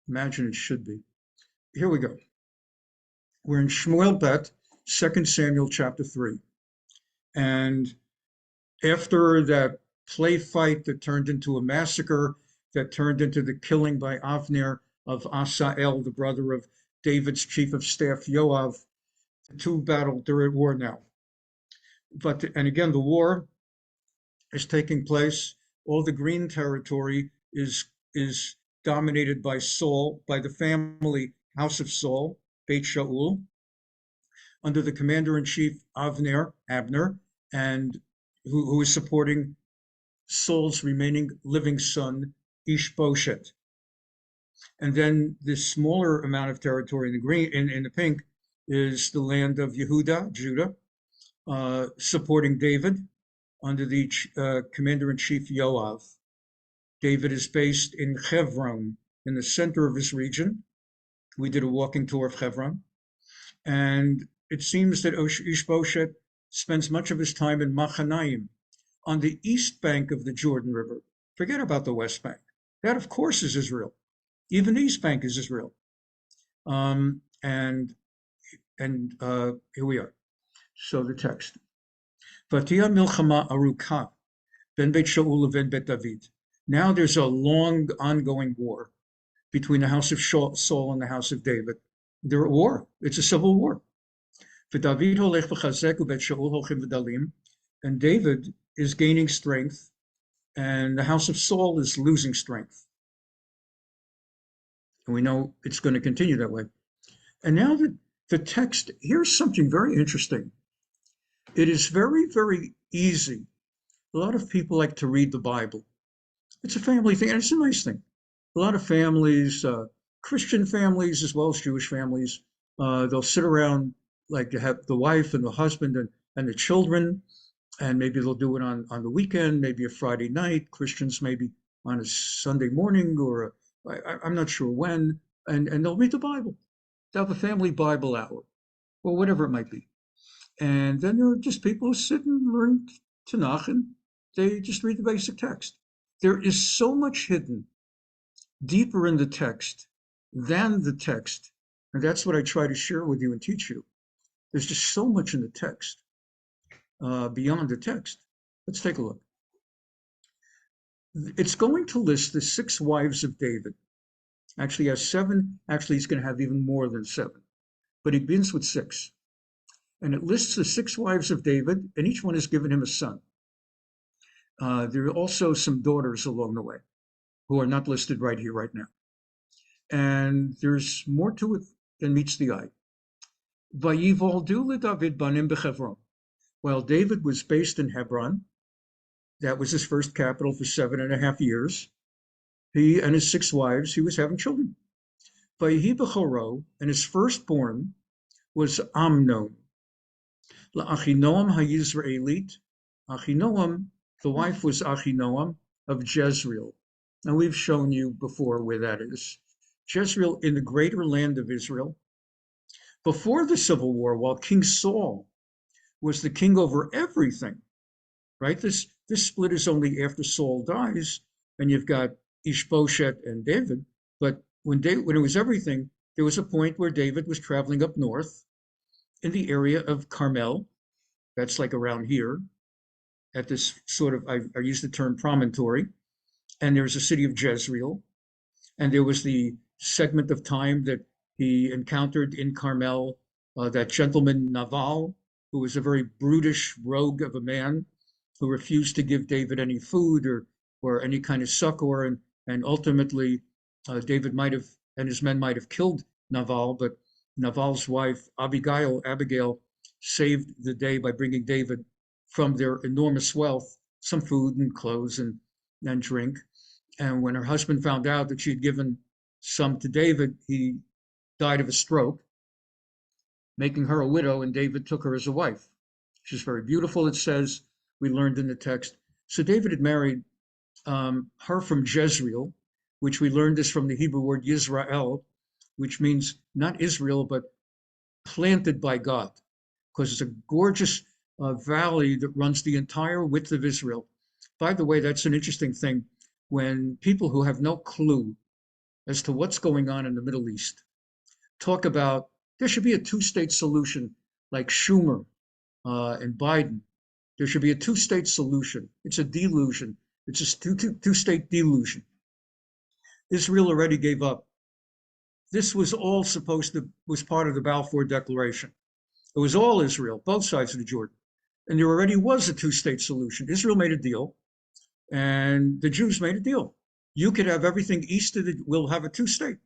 Imagine it should be. Here we go. We're in Shmuel Bet, 2 Samuel chapter 3. And after that play fight that turned into a massacre, that turned into the killing by Avner of Asael, the brother of David's chief of staff, Yoav, the two battled. They're at war now. And again, the war is taking place. All the green territory is dominated by Saul, by the family house of Saul, Beit Shaul, under the commander-in-chief Abner, and who is supporting Saul's remaining living son, Ishbosheth. And then this smaller amount of territory in the green, in the pink, is the land of Yehuda, Judah, supporting David under the commander-in-chief Yoav. David is based in Hevron, in the center of his region. We did a walking tour of Hevron. And it seems that Ishbosheth spends much of his time in Machanaim, on the east bank of the Jordan River. Forget about the west bank. That, of course, is Israel. Even the east bank is Israel. And here we are. So the text. V'tiyah milchama aruka ben Beit Shaul uven Bet David. Now there's a long, ongoing war between the house of Saul and the house of David. They're at war. It's a civil war. V'David holech v'chazek uBeit Shaul holchim v'dalim. And David is gaining strength, and the house of Saul is losing strength. And we know it's going to continue that way. And now the text, here's something very interesting. It is very, very easy. A lot of people like to read the Bible. It's a family thing, and it's a nice thing. A lot of families, Christian families as well as Jewish families, they'll sit around, like to have the wife and the husband and the children, and maybe they'll do it on the weekend, maybe a Friday night. Christians maybe on a Sunday morning, or I'm not sure when, and they'll read the Bible. They'll have a family Bible hour, or whatever it might be. And then there are just people who sit and learn Tanakh, and they just read the basic text. There is so much hidden deeper in the text than the text, and that's what I try to share with you and teach you. There's just so much in the text. Beyond the text. Let's take a look. It's going to list the 6 wives of David. Actually, he has 7. Actually, he's going to have even more than 7. But he begins with 6. And it lists the 6 wives of David, and each one has given him a son. There are also some daughters along the way who are not listed right here, right now. And there's more to it than meets the eye. Vayivoldu leDavid banim b'Hevron. While David was based in Hebron, that was his first capital for 7.5 years, he and his 6 wives, he was having children. Vayihi b'choro, and his firstborn was Amnon. La'achinoam ha'Yisraelit. Achinoam, the wife was Achinoam of Jezreel. Now we've shown you before where that is. Jezreel in the greater land of Israel. Before the civil war, while King Saul was the king over everything, right? This split is only after Saul dies, and you've got Ishbosheth and David. But when it was everything, there was a point where David was traveling up north in the area of Carmel. That's like around here, at this sort of, I use the term promontory. And there's a city of Jezreel. And there was the segment of time that he encountered in Carmel, that gentleman Naval, who was a very brutish rogue of a man who refused to give David any food or any kind of succor. And ultimately, David might have, and his men might have killed Naval, but Naval's wife, Abigail, saved the day by bringing David from their enormous wealth some food and clothes and drink. And when her husband found out that she had given some to David, he died of a stroke, making her a widow, and David took her as a wife. She's very beautiful, it says, we learned in the text. So David had married her from Jezreel, which we learned is from the Hebrew word Yisrael, which means not Israel, but planted by God, because it's a gorgeous valley that runs the entire width of Israel. By the way, that's an interesting thing. When people who have no clue as to what's going on in the Middle East. Talk about there should be a two-state solution like Schumer and Biden. There should be a two-state solution. It's a delusion. It's a two-state delusion. Israel already gave up. This was all was part of the Balfour Declaration. It was all Israel, both sides of the Jordan. And there already was a two-state solution. Israel made a deal, and the Jews made a deal. You could have everything east of we'll have a two-state.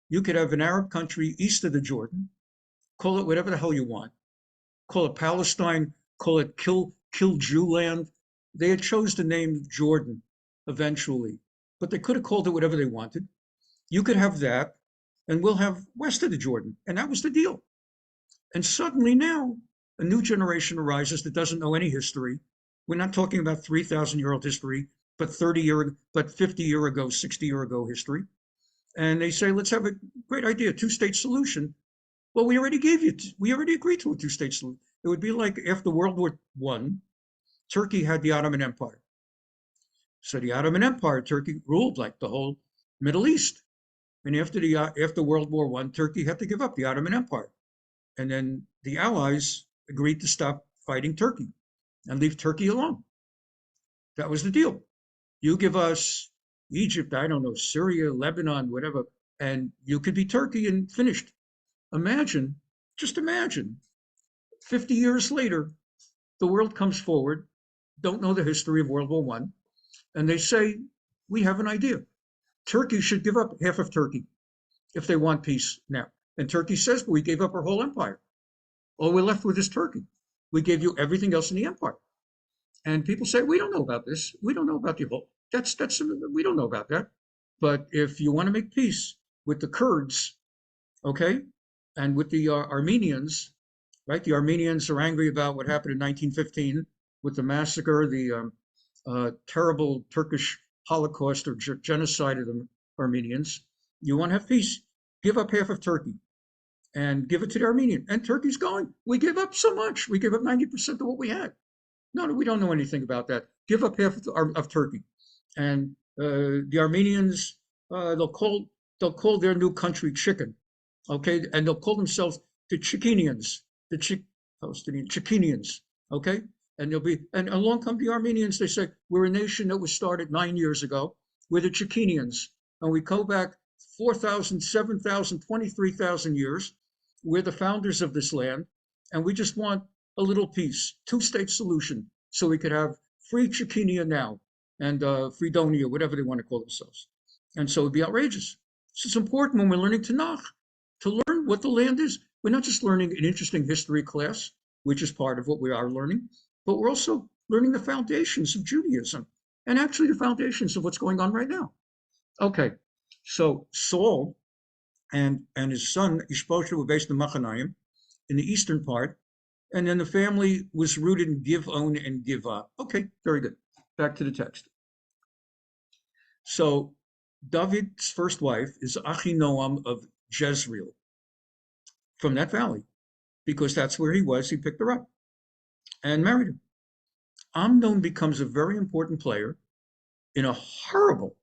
You could have an Arab country east of the Jordan, call it whatever the hell you want. Call it Palestine, call it kill Jew land. They had chose the name Jordan eventually, but they could have called it whatever they wanted. You could have that, and we'll have west of the Jordan. And that was the deal. And suddenly now, a new generation arises that doesn't know any history. We're not talking about 3,000-year-old history, but 50-year ago, 60-year ago history. And they say, let's have a great idea, two-state solution. Well, we already agreed to a two-state solution. It would be like after World War I, Turkey had the Ottoman Empire. So the Ottoman Empire, Turkey ruled like the whole Middle East. And after World War I, Turkey had to give up the Ottoman Empire. And then the Allies agreed to stop fighting Turkey and leave Turkey alone. That was the deal. You give us Egypt, I don't know, Syria, Lebanon, whatever, and you could be Turkey and finished. Just imagine, 50 years later, the world comes forward, don't know the history of World War I, and they say, we have an idea. Turkey should give up half of Turkey if they want peace now. And Turkey says, well, we gave up our whole empire. All we're left with is Turkey. We gave you everything else in the empire. And people say, we don't know about this. We don't know about the whole, we don't know about that. But if you want to make peace with the Kurds, okay, and with the Armenians, right? The Armenians are angry about what happened in 1915 with the massacre, the terrible Turkish Holocaust or genocide of the Armenians. You want to have peace, give up half of Turkey and give it to the Armenian. And Turkey's going, we give up so much. We give up 90% of what we had. No, we don't know anything about that. Give up half of Turkey. And the Armenians, they'll call their new country chicken, okay? And they'll call themselves the Chikenians, Palestinian Chikenians, okay? And along come the Armenians, they say, we're a nation that was started 9 years ago. We're the Chikenians. And we go back 4,000, 7,000, 23,000 years. We're the founders of this land. And we just want a little peace, two-state solution, so we could have free Chechenia now and Fredonia, whatever they want to call themselves. And so it'd be outrageous. So it's important when we're learning Tanakh to learn what the land is. We're not just learning an interesting history class, which is part of what we are learning, but we're also learning the foundations of Judaism and actually the foundations of what's going on right now. Okay, so Saul and his son Ishbosheth were based in Machanaim in the eastern part, and then the family was rooted in Givon and Givah. Okay, very good. Back to the text. So David's first wife is Achinoam of Jezreel, from that valley, because that's where he was. He picked her up and married her. Amnon becomes a very important player in a horrible,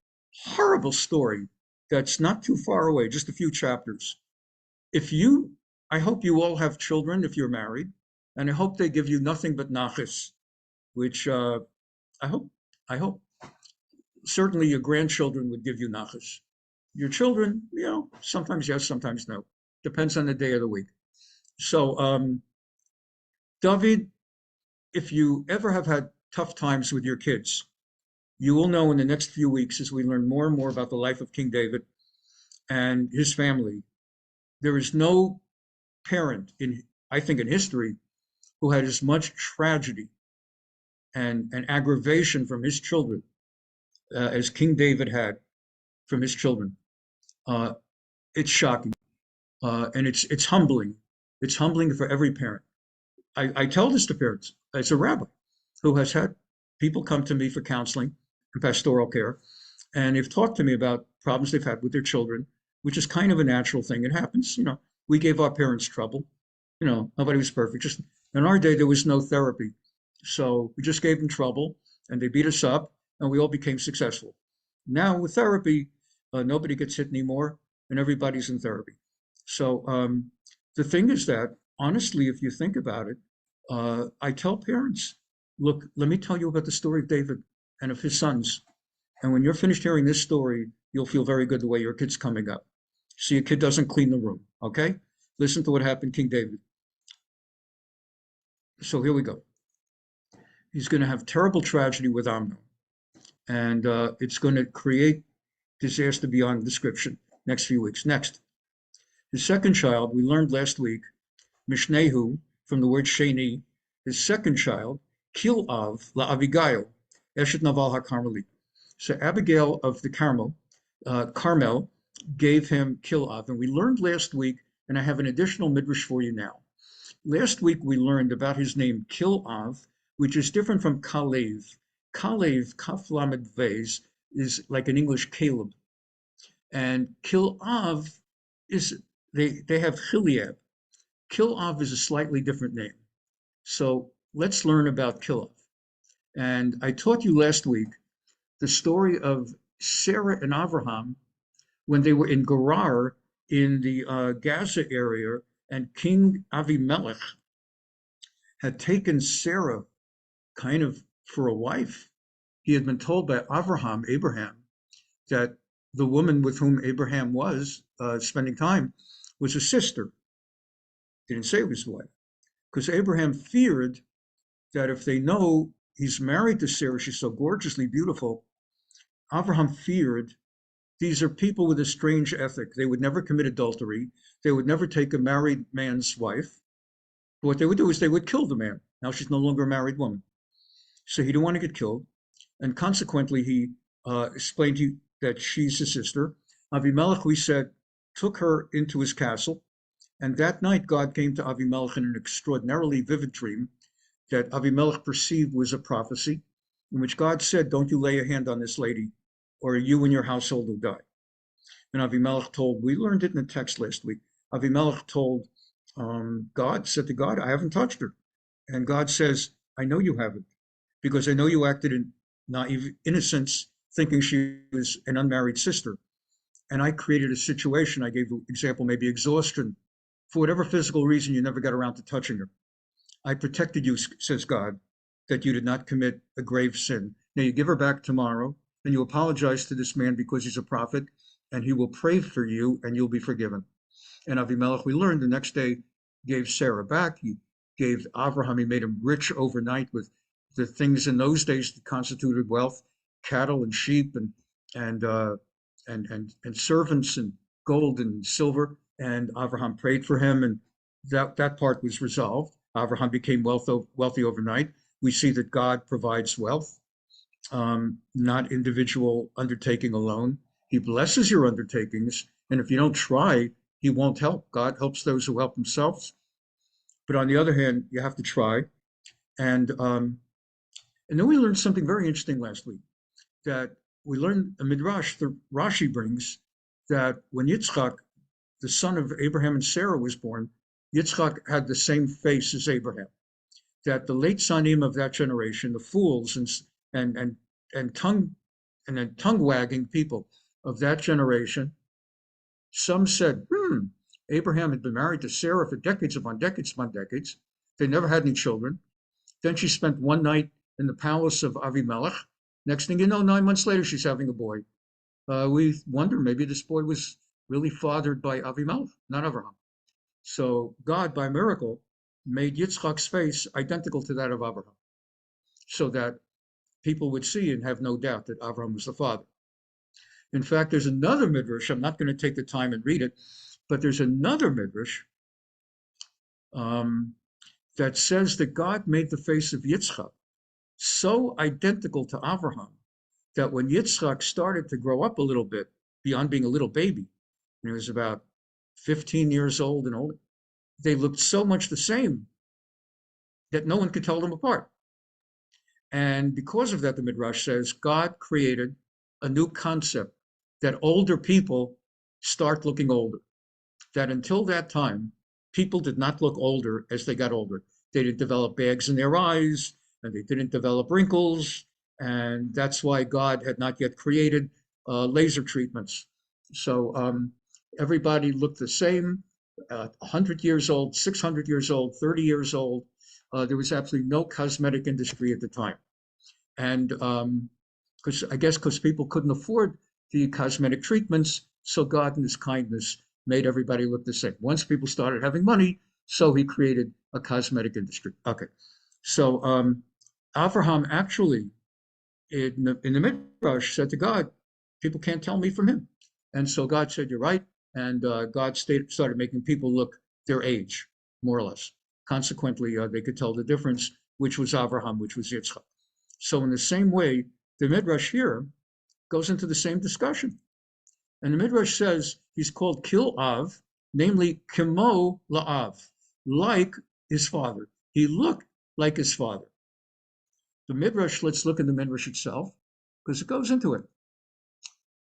horrible story that's not too far away, just a few chapters. I hope you all have children if you're married, and I hope they give you nothing but nachas, which I hope. Certainly your grandchildren would give you nachas. Your children, sometimes yes, sometimes no. Depends on the day of the week. So David, if you ever have had tough times with your kids, you will know in the next few weeks as we learn more and more about the life of King David and his family, there is no parent in history who had as much tragedy and aggravation from his children as King David had from his children. It's shocking, and it's humbling. It's humbling for every parent. I tell this to parents as a rabbi who has had people come to me for counseling and pastoral care, and they've talked to me about problems they've had with their children, which is kind of a natural thing. It happens. We gave our parents trouble. Nobody was perfect. Just in our day, there was no therapy. So we just gave them trouble and they beat us up and we all became successful. Now with therapy, nobody gets hit anymore, and everybody's in therapy. So the thing is that, honestly, if you think about it, I tell parents, look, let me tell you about the story of David and of his sons. And when you're finished hearing this story, you'll feel very good the way your kid's coming up. See, a kid doesn't clean the room, okay? Listen to what happened King David. So here we go. He's going to have terrible tragedy with Amnon, and it's going to create disaster beyond description next few weeks. Next, his second child, we learned last week, Mishnehu, from the word Sheni, his second child, Kilav la'Abigail, Eshet Naval HaKarmeli. So Abigail of the Carmel, gave him Kilav. And we learned last week, and I have an additional midrash for you now. Last week we learned about his name Kilav, which is different from Kalev. Kalev, Kaf Lamed Vez, is like in English Caleb. And Kilav is, they have Chiliab. Kilav is a slightly different name. So let's learn about Kilav. And I taught you last week the story of Sarah and Abraham when they were in Gerar in the Gaza area, and King Avimelech had taken Sarah kind of for a wife. He had been told by Abraham, that the woman with whom Abraham was spending time was a sister. He didn't say it was his wife, because Abraham feared that if they know he's married to Sarah, she's so gorgeously beautiful, Abraham feared these are people with a strange ethic. They would never commit adultery. They would never take a married man's wife. What they would do is they would kill the man. Now she's no longer a married woman. So he didn't want to get killed. And consequently, he explained that she's his sister. Avimelech, we said, took her into his castle. And that night, God came to Avimelech in an extraordinarily vivid dream that Avimelech perceived was a prophecy, in which God said, don't you lay a hand on this lady, or you and your household will die. And Avimelech told, we learned it in the text last week, Avimelech told God, said to God, I haven't touched her. And God says, I know you haven't, because I know you acted in naive innocence, thinking she was an unmarried sister. And I created a situation, I gave the example, maybe exhaustion. For whatever physical reason, you never got around to touching her. I protected you, says God, that you did not commit a grave sin. Now you give her back tomorrow, and you apologize to this man because he's a prophet, and he will pray for you, and you'll be forgiven. And Avimelech, we learned the next day, gave Sarah back. He gave Abraham, he made him rich overnight with the things in those days that constituted wealth, cattle and sheep and servants and gold and silver. And Abraham prayed for him, and that part was resolved. Abraham became wealthy overnight. We see that God provides wealth, not individual undertaking alone. He blesses your undertakings, and if you don't try, he won't help. God helps those who help themselves. But on the other hand, you have to try. And then we learned something very interesting last week, that we learned a midrash that Rashi brings, that when Yitzchak, the son of Abraham and Sarah, was born, Yitzchak had the same face as Abraham. That the late Sanim of that generation, the fools and tongue wagging people of that generation, some said, Abraham had been married to Sarah for decades upon decades upon decades. They never had any children. Then she spent one night in the palace of Avimelech. Next thing you know, 9 months later, she's having a boy. We wonder, maybe this boy was really fathered by Avimelech, not Abraham. So God, by miracle, made Yitzchak's face identical to that of Abraham, so that people would see and have no doubt that Abraham was the father. In fact, there's another midrash. I'm not going to take the time and read it, but there's another midrash that says that God made the face of Yitzchak so identical to Abraham that when Yitzchak started to grow up a little bit, beyond being a little baby, when he was about 15 years old and older, they looked so much the same that no one could tell them apart. And because of that, the Midrash says, God created a new concept that older people start looking older. That until that time, people did not look older as they got older. They didn't develop bags in their eyes, and they didn't develop wrinkles. And that's why God had not yet created laser treatments So everybody looked the same, 100 years old, 600 years old, 30 years old. There was absolutely no cosmetic industry at the time. And because people couldn't afford the cosmetic treatments, so God in his kindness made everybody look the same. Once people started having money, so he created a cosmetic industry. Okay, so Abraham actually in the Midrash said to God, people can't tell me from him. And so God said, you're right. And God started making people look their age, more or less. Consequently, they could tell the difference, which was Abraham, which was Yitzchak. So in the same way, the Midrash here goes into the same discussion. And the Midrash says he's called Kil-Av, namely Kimo La'av, like his father. He looked like his father. The Midrash, let's look at the Midrash itself, because it goes into it.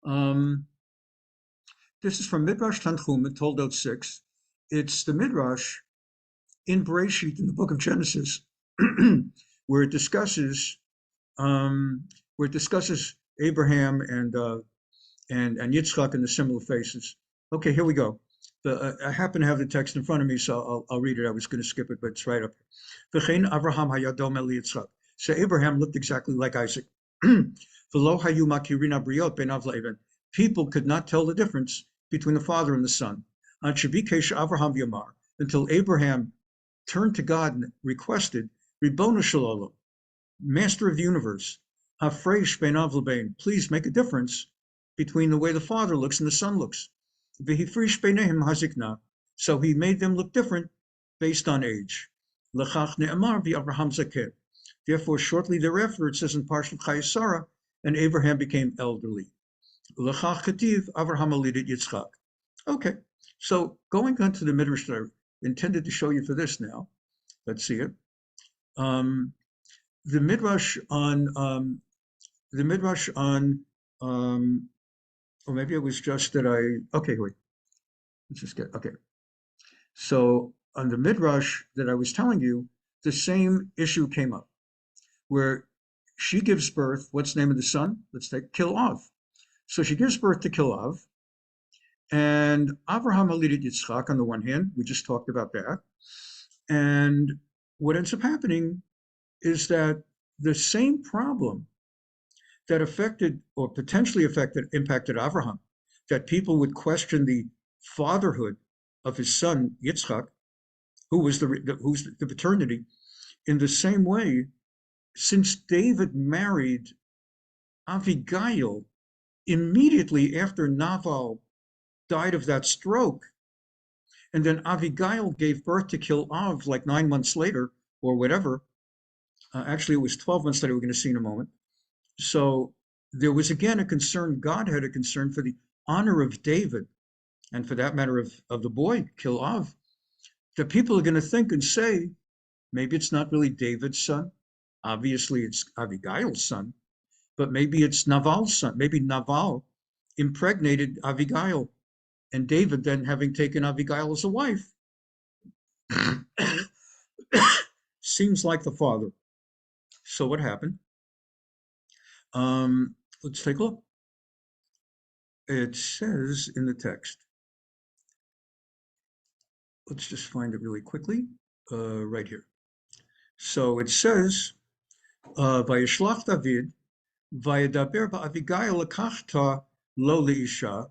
Um, this is from Midrash Tanchuma, Toldot 6. It's the Midrash in Bereshit, in the book of Genesis, where it discusses Abraham and Yitzchak in the similar faces. Okay, here we go. I happen to have the text in front of me, so I'll read it. I was going to skip it, but it's right up here. V'chein Avraham hayadom el Yitzchak. So Abraham looked exactly like Isaac. V'lo hayu makirin abriot ben av le'even. People could not tell the difference between the father and the son. An shebikesh Avraham yamar, until Abraham turned to God and requested, Ribbono shel olam, Master of the universe, hafresh ben av le'bein, please make a difference between the way the father looks and the son looks. V'hifrish beinehem hazikna, so he made them look different based on age. L'chach ne'amar v'Avraham zaken. Therefore, shortly thereafter, it says in Parshat Chayesara, and Abraham became elderly. L'chach kativ Avraham alidit Yitzchak. Okay, so going on to the Midrash that I intended to show you for this now. Let's see it. The Midrash on or maybe it was just that okay, wait, let's just get, okay. So on the Midrash that I was telling you, the same issue came up where she gives birth, what's the name of the son? Let's take Kil-Av. So she gives birth to Kil-Av, and Avraham alidit Yitzchak on the one hand, we just talked about that. And what ends up happening is that the same problem that affected or potentially impacted Avraham, that people would question the fatherhood of his son Yitzchak, who's the paternity, in the same way, since David married Abigail immediately after Nabal died of that stroke, and then Abigail gave birth to Kil-Av like 9 months later or whatever. Actually, it was 12 months later, we're going to see in a moment. So there was again a concern, God had a concern for the honor of David, and for that matter of the boy, Kil-Av, that people are going to think and say, maybe it's not really David's son. Obviously, it's Abigail's son, but maybe it's Naval's son. Maybe Naval impregnated Abigail, and David, then having taken Abigail as a wife, seems like the father. So what happened? Let's take a look. It says in the text, let's just find it really quickly, right here. So it says, Vayishlach David, Vayedaber ba'Avigail lekachta lo leisha,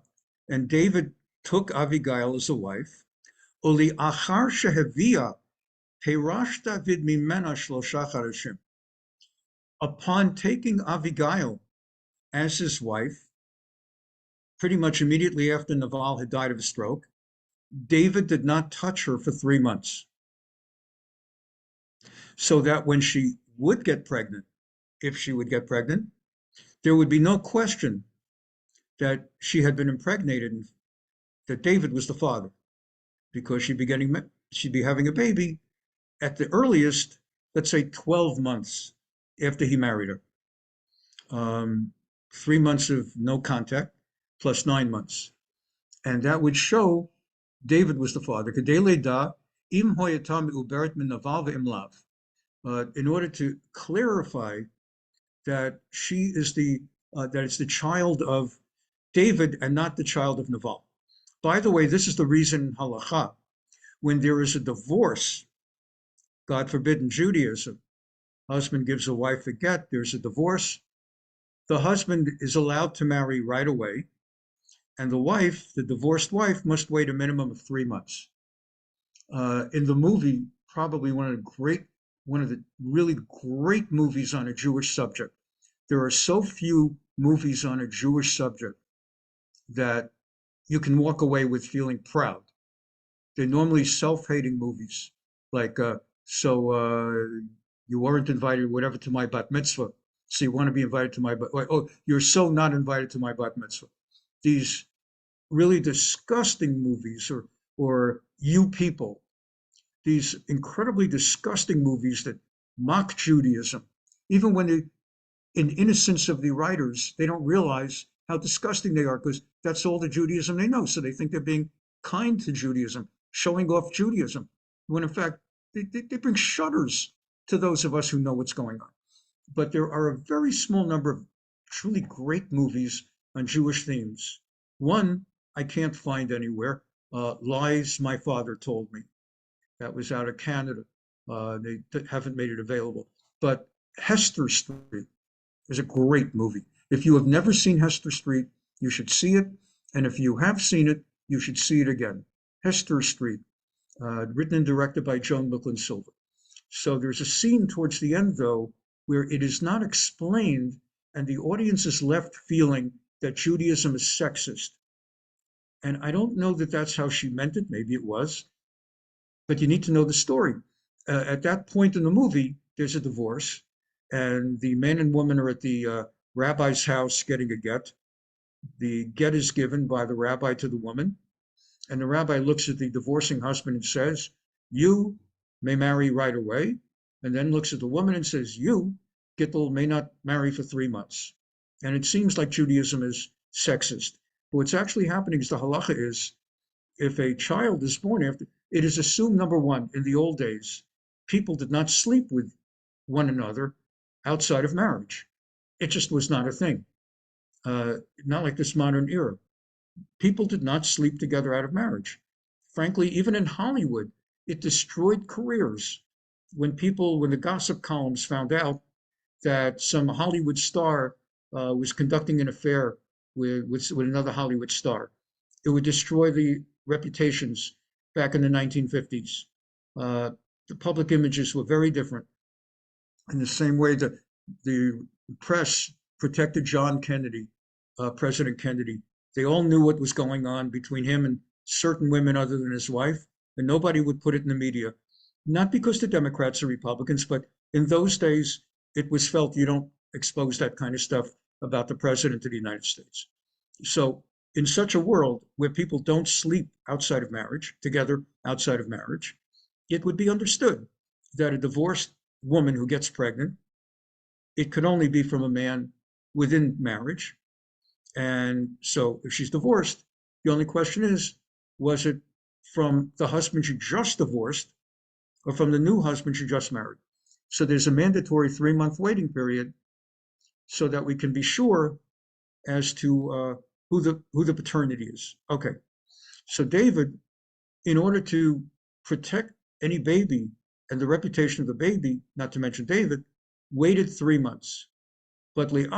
and David took Abigail as a wife. Uli achar shehevia perash David mimena shlosha charashim. Upon taking Abigail as his wife, pretty much immediately after Nabal had died of a stroke, David did not touch her for 3 months. So that when she would get pregnant, if she would get pregnant, there would be no question that she had been impregnated and that David was the father, because she'd be having a baby at the earliest, let's say 12 months after he married her. 3 months of no contact plus 9 months. And that would show David was the father. In order to clarify that she is that it's the child of David and not the child of Naval. By the way, this is the reason in halacha, when there is a divorce, God forbid in Judaism, husband gives a wife a get, there's a divorce, the husband is allowed to marry right away, and the wife, the divorced wife, must wait a minimum of 3 months. In the movie, probably one of the really great movies on a Jewish subject. There are so few movies on a Jewish subject that you can walk away with feeling proud. They're normally self-hating movies, like you weren't invited, whatever, to my bat mitzvah, so you want to be invited to my oh, you're so not invited to my bat mitzvah. These really disgusting movies, or You People, these incredibly disgusting movies that mock Judaism, even when they, in innocence of the writers, they don't realize how disgusting they are, because that's all the Judaism they know. So they think they're being kind to Judaism, showing off Judaism, when in fact they bring shudders to those of us who know what's going on. But there are a very small number of truly great movies on Jewish themes. One I can't find anywhere, Lies My Father Told Me. That was out of Canada. They haven't made it available. But Hester Street is a great movie. If you have never seen Hester Street, you should see it. And if you have seen it, you should see it again. Hester Street, written and directed by Joan Brooklyn Silver. So there's a scene towards the end, though, where it is not explained, and the audience is left feeling that Judaism is sexist. And I don't know that that's how she meant it. Maybe it was. But you need to know the story. At that point in the movie, there's a divorce, and the man and woman are at the rabbi's house getting a get. The get is given by the rabbi to the woman, and the rabbi looks at the divorcing husband and says, "You may marry right away," and then looks at the woman and says, "You, Gittel, may not marry for 3 months." And it seems like Judaism is sexist. But what's actually happening is the halacha is, if a child is born after, it is assumed, number one, in the old days, people did not sleep with one another outside of marriage. It just was not a thing. Not like this modern era. People did not sleep together out of marriage. Frankly, even in Hollywood, it destroyed careers. When the gossip columns found out that some Hollywood star was conducting an affair with another Hollywood star, it would destroy the reputations back in the 1950s. The public images were very different. In the same way that the press protected John Kennedy, President Kennedy, they all knew what was going on between him and certain women other than his wife, and nobody would put it in the media. Not because the Democrats are Republicans, but in those days, it was felt you don't expose that kind of stuff about the President of the United States. So in such a world where people don't sleep outside of marriage, together outside of marriage, it would be understood that a divorced woman who gets pregnant, it could only be from a man within marriage. And so if she's divorced, the only question is, was it from the husband she just divorced or from the new husband she just married? So there's a mandatory 3-month waiting period so that we can be sure as to who the paternity is. Okay, so David, in order to protect any baby and the reputation of the baby, not to mention David, waited 3 months. But and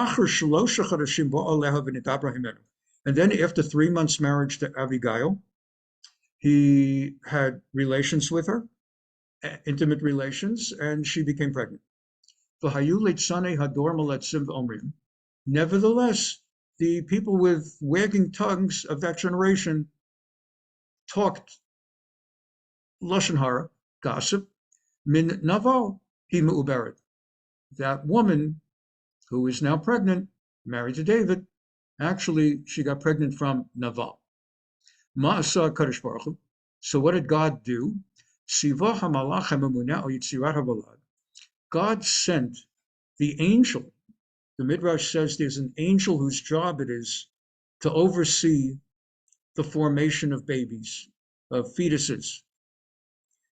then after 3 months marriage to Abigail, he had relations with her, intimate relations, and she became pregnant. Nevertheless, the people with wagging tongues of that generation talked lashon hara, gossip, min naval hi me'uberet. That woman who is now pregnant, married to David, actually she got pregnant from Naval. Ma'asa Kadosh Baruch Hu. So what did God do? Siva hamalach hamemuneh al yitzirat havalad. God sent the angel. The Midrash says there's an angel whose job it is to oversee the formation of babies, of fetuses.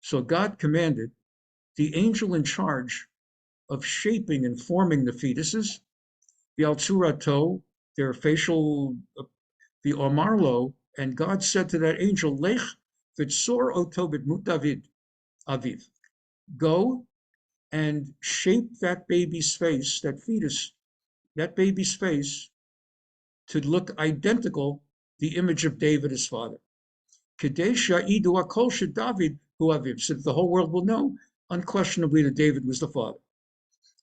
So God commanded the angel in charge of shaping and forming the fetuses, the altsurato, their facial the Omarlo, and God said to that angel, Lech v'tzor oto b'dmut David, Aviv. Go and shape that baby's face, that fetus, that baby's face, to look identical, the image of David, his father. Kadesha idu akol David hu Aviv, so that the whole world will know unquestionably that David was the father.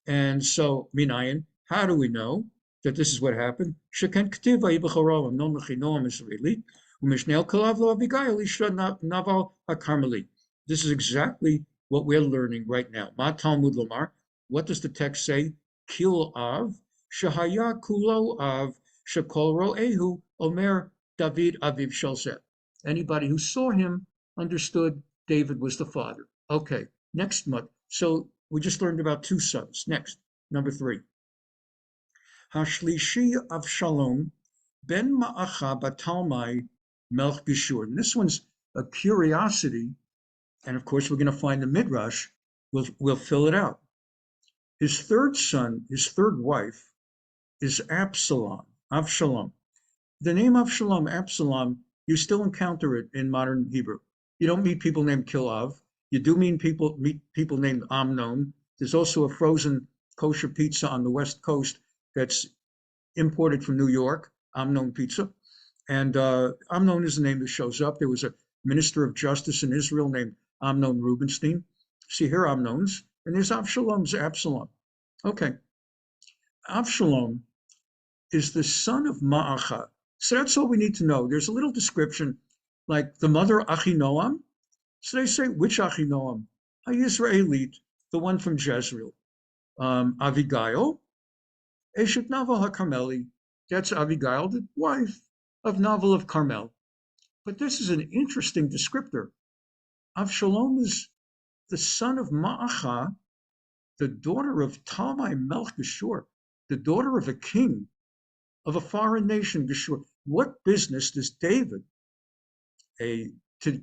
And so, Minayan, how do we know that this is what happened? Sheken ktiv vayibacharav non mechinoam Israeli umishnel kalav lo Abigail isha naval hakarmeli. This is exactly what we're learning right now. Ma Talmud lomar. What does the text say? Kil av shahaya kulo av shekol roehu omer David aviv shalzeh. Anybody who saw him understood David was the father. Okay, next month. So we just learned about two sons. Next, number 3. Hashlishi Avshalom ben Ma'acha Batalmai Melch Geshur. And this one's a curiosity, and of course we're going to find the Midrash. We'll fill it out. His third son, his third wife, is Absalom. Avshalom. The name Avshalom, Absalom, you still encounter it in modern Hebrew. You don't meet people named Kilav. You do meet people named Amnon. There's also a frozen kosher pizza on the West Coast that's imported from New York, Amnon pizza. And Amnon is the name that shows up. There was a minister of justice in Israel named Amnon Rubinstein. See here, Amnon's. And there's Avshalom's Absalom. Okay. Avshalom is the son of Ma'acha. So that's all we need to know. There's a little description, like the mother Achinoam. So they say, which Achinoam? A Israelite, the one from Jezreel. Abigail, Eshet Naval HaKarmeli. That's Abigail, the wife of Naval of Carmel. But this is an interesting descriptor. Avshalom is the son of Ma'acha, the daughter of Talmai Melch Geshur, the daughter of a king of a foreign nation, Geshur. What business does David, to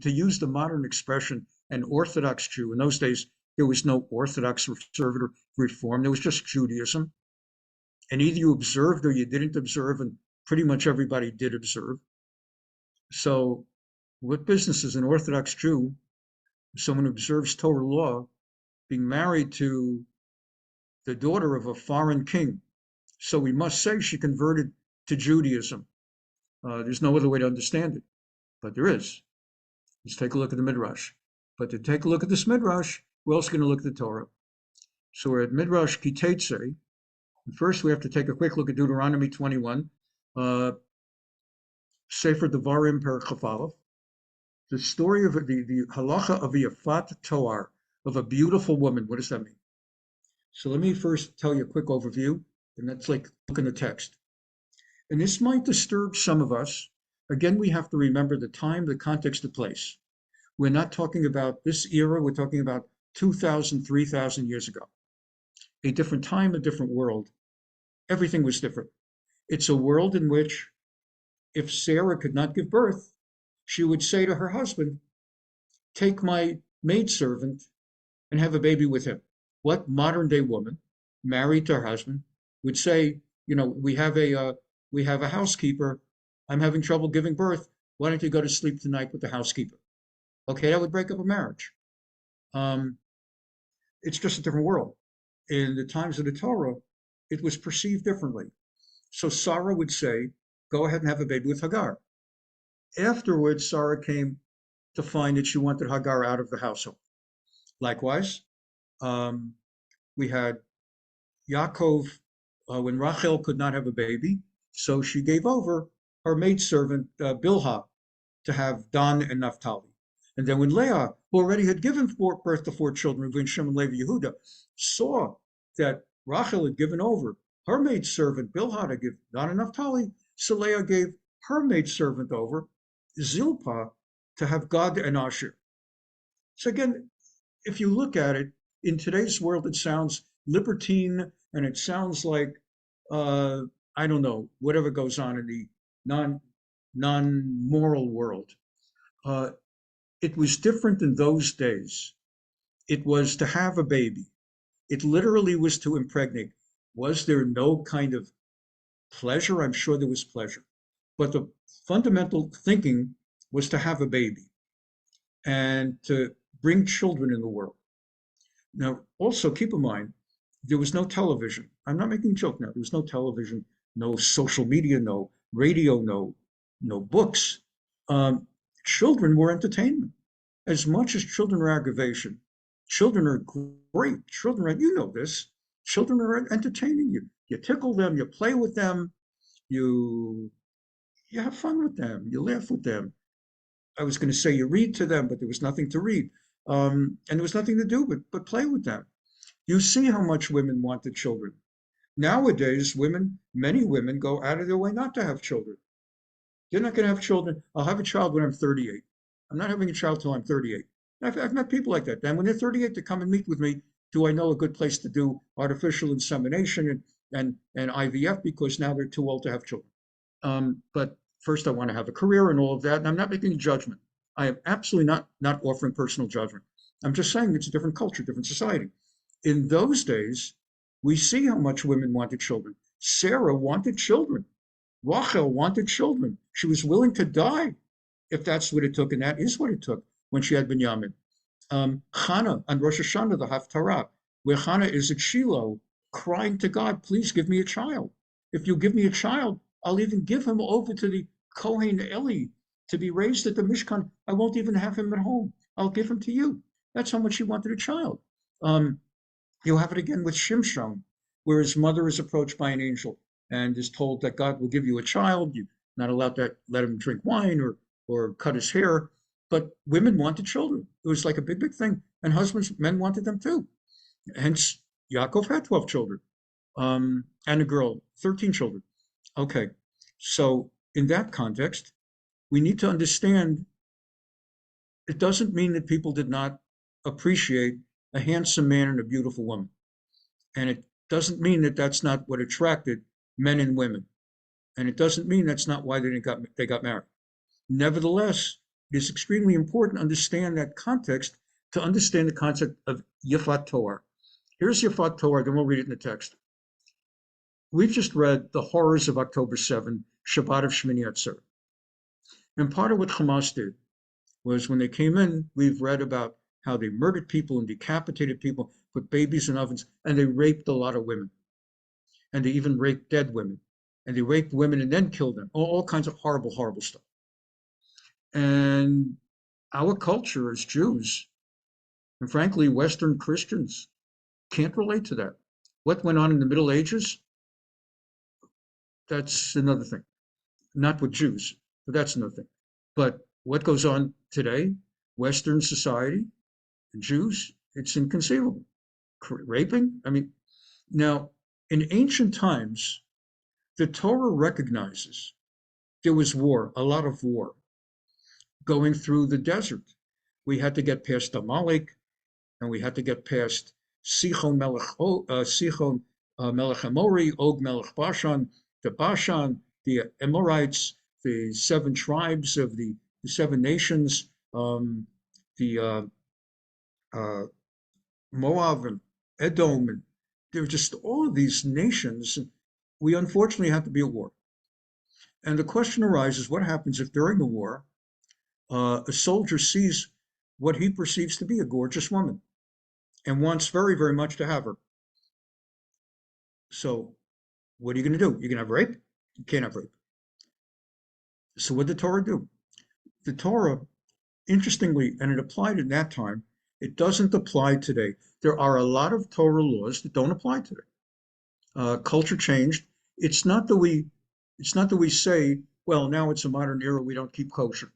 use the modern expression, an Orthodox Jew? In those days, there was no Orthodox conservative reform. There was just Judaism. And either you observed or you didn't observe, and pretty much everybody did observe. So what business is an Orthodox Jew, someone who observes Torah law, being married to the daughter of a foreign king? So we must say she converted to Judaism. There's no other way to understand it, but there is. Let's take a look at the Midrash. But to take a look at this Midrash, we're also going to look at the Torah. So we're at Midrash Kitetse. First, we have to take a quick look at Deuteronomy 21, Sefer Devarim Per Chafalov, the story of the halacha of a Yfat Toar, of a beautiful woman. What does that mean? So let me first tell you a quick overview, and that's like look in the text. And this might disturb some of us. Again, we have to remember the time, the context, the place. We're not talking about this era. We're talking about 2,000, 3,000 years ago. A different time, a different world. Everything was different. It's a world in which if Sarah could not give birth, she would say to her husband, take my maidservant and have a baby with him. What modern day woman married to her husband would say, we have a housekeeper. I'm having trouble giving birth. Why don't you go to sleep tonight with the housekeeper? Okay, that would break up a marriage. It's just a different world. In the times of the Torah, it was perceived differently. So Sorrer would say, go ahead and have a baby with Hagar. Afterwards, Sorrer came to find that she wanted Hagar out of the household. Likewise, we had Yaakov, when Rachel could not have a baby, so she gave over her maidservant Bilhah to have Dan and Naphtali. And then when Leah, who already had given birth to 4 children, Reuven, Shimon, Levi, Yehuda, saw that Rachel had given over her maidservant Bilhah to give Dan and Naphtali, so Leah gave her maidservant over, Zilpah, to have Gad and Asher. So again, if you look at it, in today's world, it sounds libertine, and it sounds like, I don't know, whatever goes on in the non-moral world. It was different in those days. It was to have a baby. It literally was to impregnate. Was there no kind of pleasure? I'm sure there was pleasure. but the fundamental thinking was to have a baby and to bring children in the world. Now, also keep in mind, there was no television. I'm not making a joke now. There was no television, no social media, no radio, no books. Um, Children were entertainment. As much as children are aggravation, children are great. Children are, you know this. Children are entertaining you. You tickle them, you play with them, you you have fun with them, you laugh with them. I was going to say you read to them, but there was nothing to read. And there was nothing to do but play with them. You see how much women wanted children. Nowadays, many women go out of their way not to have children. They're not going to have children. I'll have a child when I'm 38. I'm not having a child till I'm 38. I've met people like that. Then when they're 38, they come and meet with me. Do I know a good place to do artificial insemination and IVF because now they're too old to have children? But first, I want to have a career and all of that. And I'm not making a judgment. I am absolutely not offering personal judgment. I'm just saying it's a different culture, different society. In those days, we see how much women wanted children. Sarah wanted children. Rachel wanted children. She was willing to die if that's what it took, and that is what it took when she had Binyamin. Hannah on Rosh Hashanah, the Haftarah, where Hannah is at Shiloh crying to God, please give me a child. If you give me a child, I'll even give him over to the Kohen Eli to be raised at the Mishkan. I won't even have him at home. I'll give him to you. That's how much she wanted a child. You'll have it again with Shimshon, where his mother is approached by an angel and is told that God will give you a child. You're not allowed to let him drink wine or cut his hair. But women wanted children. It was like a big thing. And men wanted them too. Hence, Yaakov had 12 children and a girl, 13 children. Okay, so in that context, we need to understand it doesn't mean that people did not appreciate a handsome man and a beautiful woman. And it doesn't mean that that's not what attracted men and women. And it doesn't mean that's not why they got married. Nevertheless, it is extremely important to understand that context to understand the concept of Yfat Torah. Here's Yfat Torah, then we'll read it in the text. We've just read the horrors of October 7, Shabbat of Shmini Atzeret. And part of what Hamas did was when they came in, we've read about how they murdered people and decapitated people, put babies in ovens, and they raped a lot of women. And they even raped dead women. And they raped women and then killed them. All kinds of horrible, horrible stuff. And our culture as Jews, and frankly, Western Christians, can't relate to that. What went on in the Middle Ages, that's another thing. Not with Jews, but that's another thing. But what goes on today, Western society, and Jews, it's inconceivable. Raping? I mean, now, in ancient times, the Torah recognizes there was war, a lot of war, going through the desert. We had to get past Amalek, and we had to get past Sichon Melech Amori, Og Melech Bashan, the Amorites, the 7 tribes of the 7 nations, the Moab and Edom, and there were just all of these nations. We unfortunately had to be at war. And the question arises, what happens if during the war, a soldier sees what he perceives to be a gorgeous woman and wants very, very much to have her? So what are you going to do? You're going to have rape? You can't have rape. So what did the Torah do? The Torah, interestingly, and it applied in that time, it doesn't apply today. There are a lot of Torah laws that don't apply today. Culture changed. It's not that we say, well, now it's a modern era, we don't keep kosher.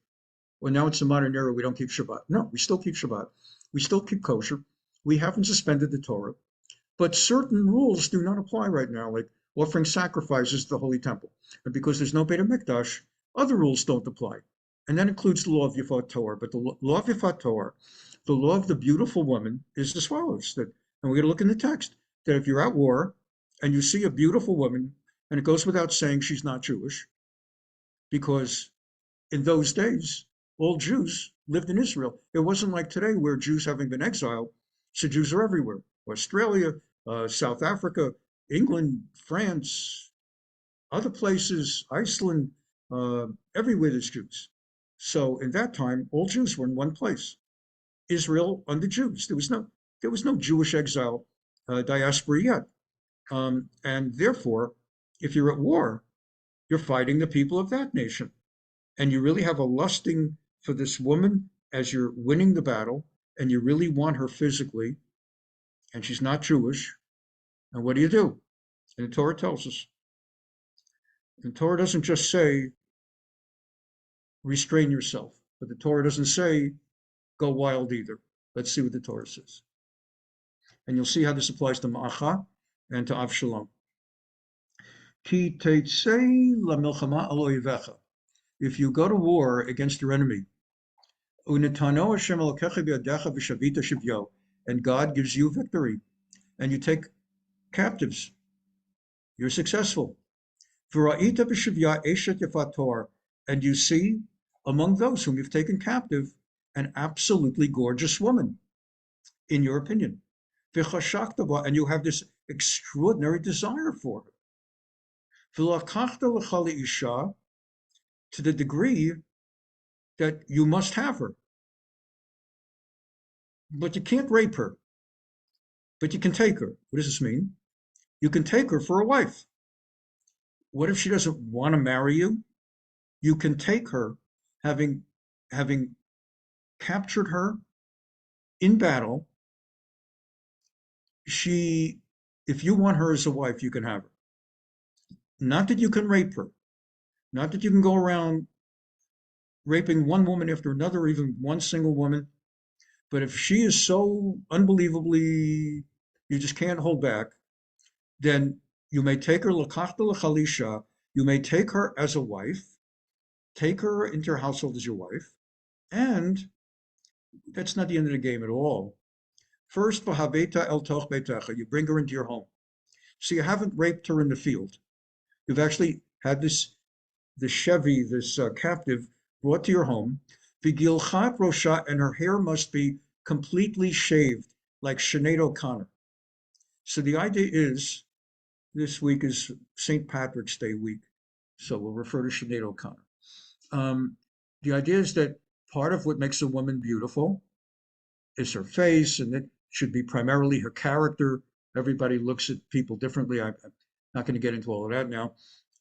Well, now it's a modern era, we don't keep Shabbat. No, we still keep Shabbat. We still keep kosher. We haven't suspended the Torah. But certain rules do not apply right now, like offering sacrifices to the Holy Temple. And because there's no Beit HaMikdash, other rules don't apply. And that includes the law of Yfat Torah. But the law of Yfat Torah, the law of the beautiful woman, is as follows. And we're going to look in the text, that if you're at war and you see a beautiful woman, and it goes without saying she's not Jewish, because in those days, all Jews lived in Israel. It wasn't like today where Jews, having been exiled, so Jews are everywhere. Australia, South Africa, England, France, other places, Iceland, everywhere there's Jews. So in that time, all Jews were in one place. Israel under Jews. There was no Jewish exile diaspora yet. And therefore, if you're at war, you're fighting the people of that nation. And you really have a lusting for this woman as you're winning the battle, and you really want her physically, and she's not Jewish. And what do? And the Torah tells us. The Torah doesn't just say, restrain yourself, but the Torah doesn't say, go wild either. Let's see what the Torah says. And you'll see how this applies to Ma'acha and to Avshalom. Ki teitzei lamilchama al oivecha. If you go to war against your enemy, unetano Hashem elokecha biyadecha v'shavita shivyo, and God gives you victory, and you take captives, you're successful. V'ra'ita b'shivya eshet Yfat, and you see among those whom you've taken captive an absolutely gorgeous woman, in your opinion. V'chashakta, and you have this extraordinary desire for her. V'lakachta l'cha le'isha, to the degree that you must have her. But you can't rape her. But you can take her. What does this mean? You can take her for a wife. What if she doesn't want to marry you? You can take her, having captured her in battle. If you want her as a wife, you can have her. Not that you can rape her. Not that you can go around raping one woman after another, or even one single woman. But if she is so unbelievably, you just can't hold back, then you may take her l'kachta l'chalisha, you may take her as a wife, take her into your household as your wife, and that's not the end of the game at all. First, v'habeta el toch beitecha, you bring her into your home. So you haven't raped her in the field. You've actually had this Shevi, this captive, brought to your home. V'gilchat rosha, and her hair must be completely shaved, like Sinead O'Connor. So the idea is, this week is St. Patrick's Day week, so we'll refer to Sinead O'Connor. The idea is that part of what makes a woman beautiful is her face, and it should be primarily her character. Everybody looks at people differently. I'm not going to get into all of that now,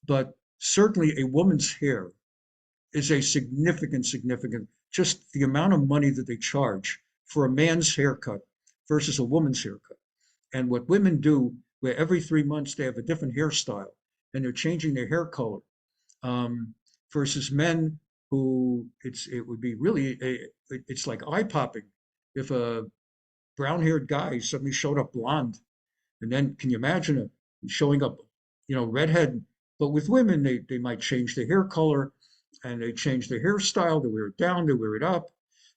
but certainly a woman's hair is a significant, just the amount of money that they charge for a man's haircut versus a woman's haircut. And what women do, where every 3 months they have a different hairstyle and they're changing their hair color, versus men who it would be really, it's like eye-popping if a brown-haired guy suddenly showed up blonde. And then can you imagine showing up, redhead? But with women, they might change their hair color, and they change their hairstyle. They wear it down, they wear it up.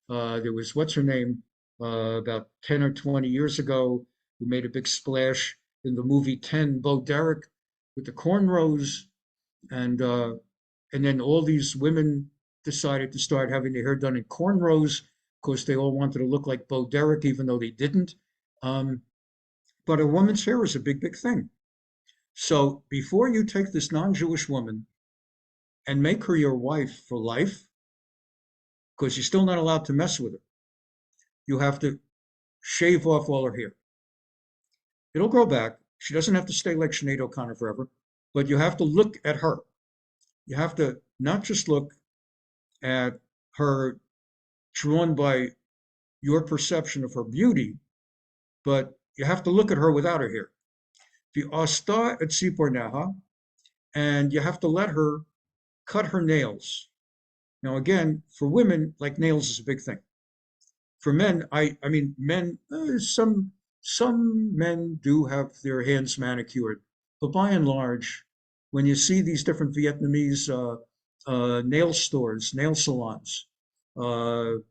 There was, what's her name, about 10 or 20 years ago, who made a big splash in the movie 10, Bo Derek, with the cornrows. And then all these women decided to start having their hair done in cornrows because they all wanted to look like Bo Derek, even though they didn't. But a woman's hair is a big thing. So before you take this non-Jewish woman and make her your wife for life, because you're still not allowed to mess with her, you have to shave off all her hair. It'll grow back. She doesn't have to stay like Sinead O'Connor forever, but you have to look at her. You have to not just look at her drawn by your perception of her beauty, but you have to look at her without her hair. V'asta et tziporneha, and you have to let her cut her nails. Now again, for women, like nails is a big thing. For men, I mean, men, some men do have their hands manicured, but by and large, when you see these different Vietnamese nail stores, nail salons, no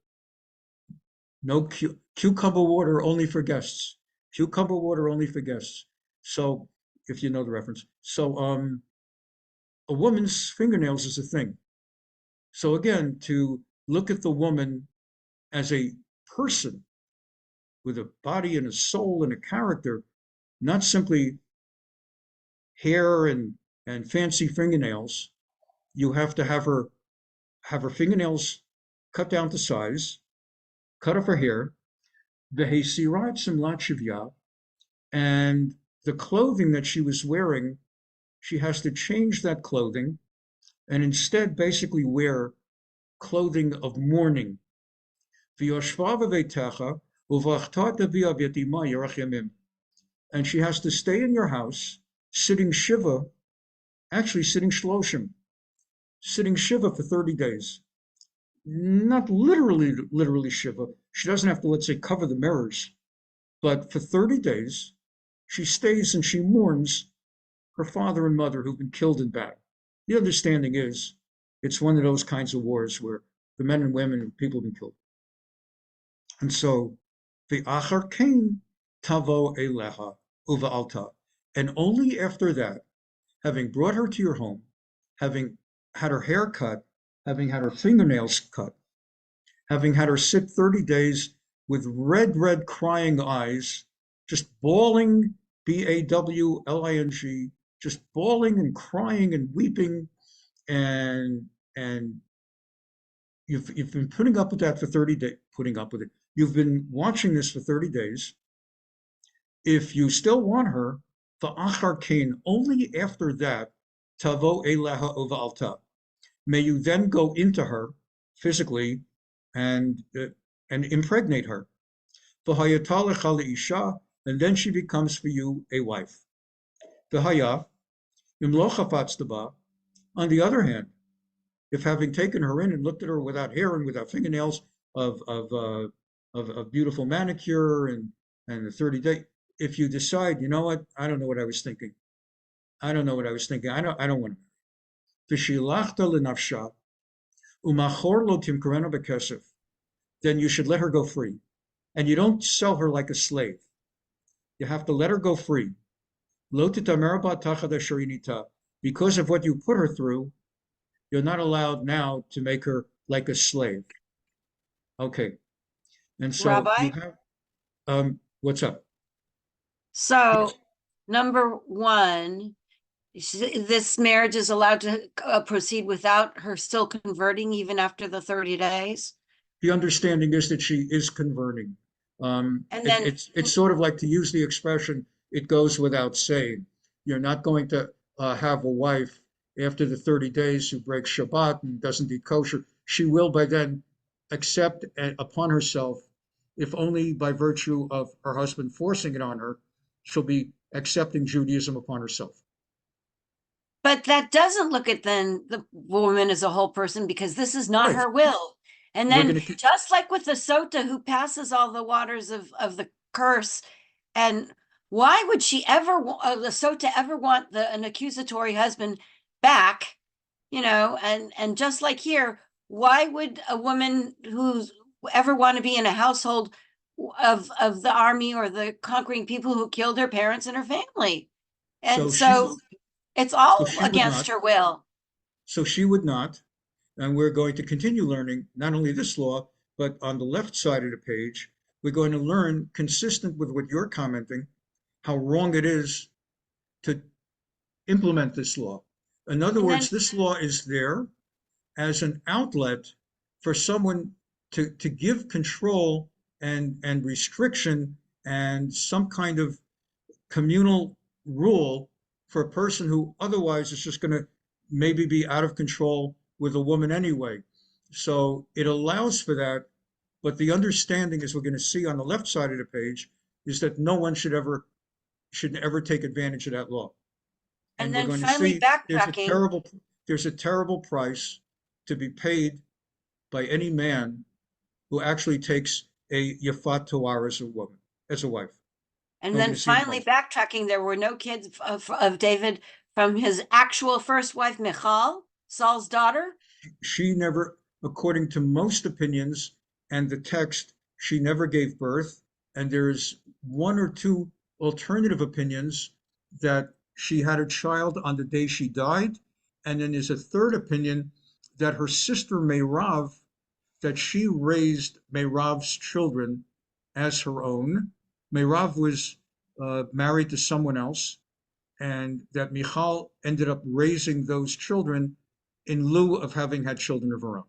cucumber water only for guests. Cucumber water only for guests. So, if you know the reference. So, a woman's fingernails is a thing. So again, to look at the woman as a person with a body and a soul and a character, not simply hair and fancy fingernails, You have to have her fingernails cut down to size, cut off her hair, v'heisirat simlat shivya, and the clothing that she was wearing, she has to change that clothing and instead basically wear clothing of mourning. V'yoshva b'veitecha u'vachta tavia v'yatima yerach yamim. And she has to stay in your house, sitting Shiva, actually sitting Shloshim, sitting Shiva for 30 days. Not literally Shiva. She doesn't have to, let's say, cover the mirrors, but for 30 days, she stays and she mourns her father and mother who've been killed in battle. The understanding is it's one of those kinds of wars where the men and women and people have been killed. And so the achar kain tavo eleha uva alta. And only after that, having brought her to your home, having had her hair cut, having had her fingernails cut, having had her sit 30 days with red crying eyes, just bawling, B-A-W-L-I-N-G, just bawling and crying and weeping, and you've been putting up with that for 30 days, putting up with it. You've been watching this for 30 days. If you still want her, va'achar kain, only after that, tavo eleha ova alta. May you then go into her physically and impregnate her. V'hayata lecha leisha, and then she becomes for you a wife. V'haya, im lo chafatzta ba. On the other hand, if having taken her in and looked at her without hair and without fingernails, of beautiful manicure and the 30-day, if you decide, you know what, I don't know what I was thinking. I don't want to. V'shilachta lenafsha umachor lo timkarena bekesef. Then you should let her go free, and you don't sell her like a slave. You have to let her go free. Lo titamer ba tachad asher inita. Because of what you put her through, you're not allowed now to make her like a slave. Okay. And so Rabbi? you have, what's up? So, number one, this marriage is allowed to proceed without her still converting even after the 30 days? The understanding is that she is converting. And then It's sort of like, to use the expression, it goes without saying. You're not going to have a wife after the 30 days who breaks Shabbat and doesn't eat kosher. She will by then accept upon herself, if only by virtue of her husband forcing it on her, she'll be accepting Judaism upon herself. But that doesn't look at then the woman as a whole person, because this is not Right. her will. And We're then gonna just like with the sota who passes all the waters of the curse, and why would she ever, the sota ever want an accusatory husband back, and just like here, why would a woman who's ever want to be in a household of the army or the conquering people who killed her parents and her family? And so it's all she would against not. her will. So she would not. And we're going to continue learning not only this law, but on the left side of the page, we're going to learn, consistent with what you're commenting, how wrong it is to implement this law. In other words, this law is there as an outlet for someone to give control and restriction and some kind of communal rule for a person who otherwise is just going to maybe be out of control with a woman anyway. So it allows for that, but the understanding, as we're going to see on the left side of the page, is that no one should ever take advantage of that law. And we're then going to finally see backtracking. there's a terrible price to be paid by any man who actually takes a Yfat Torah as a wife. And then finally backtracking, there were no kids of David from his actual first wife, Michal, Saul's daughter. She never, according to most opinions and the text, she never gave birth. And there's one or two alternative opinions that she had a child on the day she died. And then there's a third opinion that her sister Meirav, that she raised Meirav's children as her own. Meirav was married to someone else, and that Michal ended up raising those children in lieu of having had children of her own.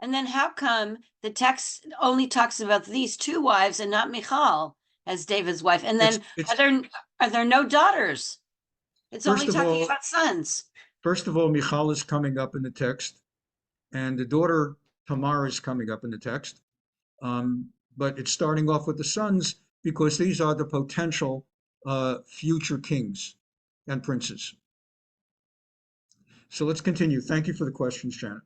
And then how come the text only talks about these two wives and not Michal as David's wife? And then are there no daughters? It's only talking about sons. First of all, Michal is coming up in the text, and the daughter Tamar is coming up in the text. But it's starting off with the sons because these are the potential future kings and princes. So let's continue. Thank you for the questions, Janet.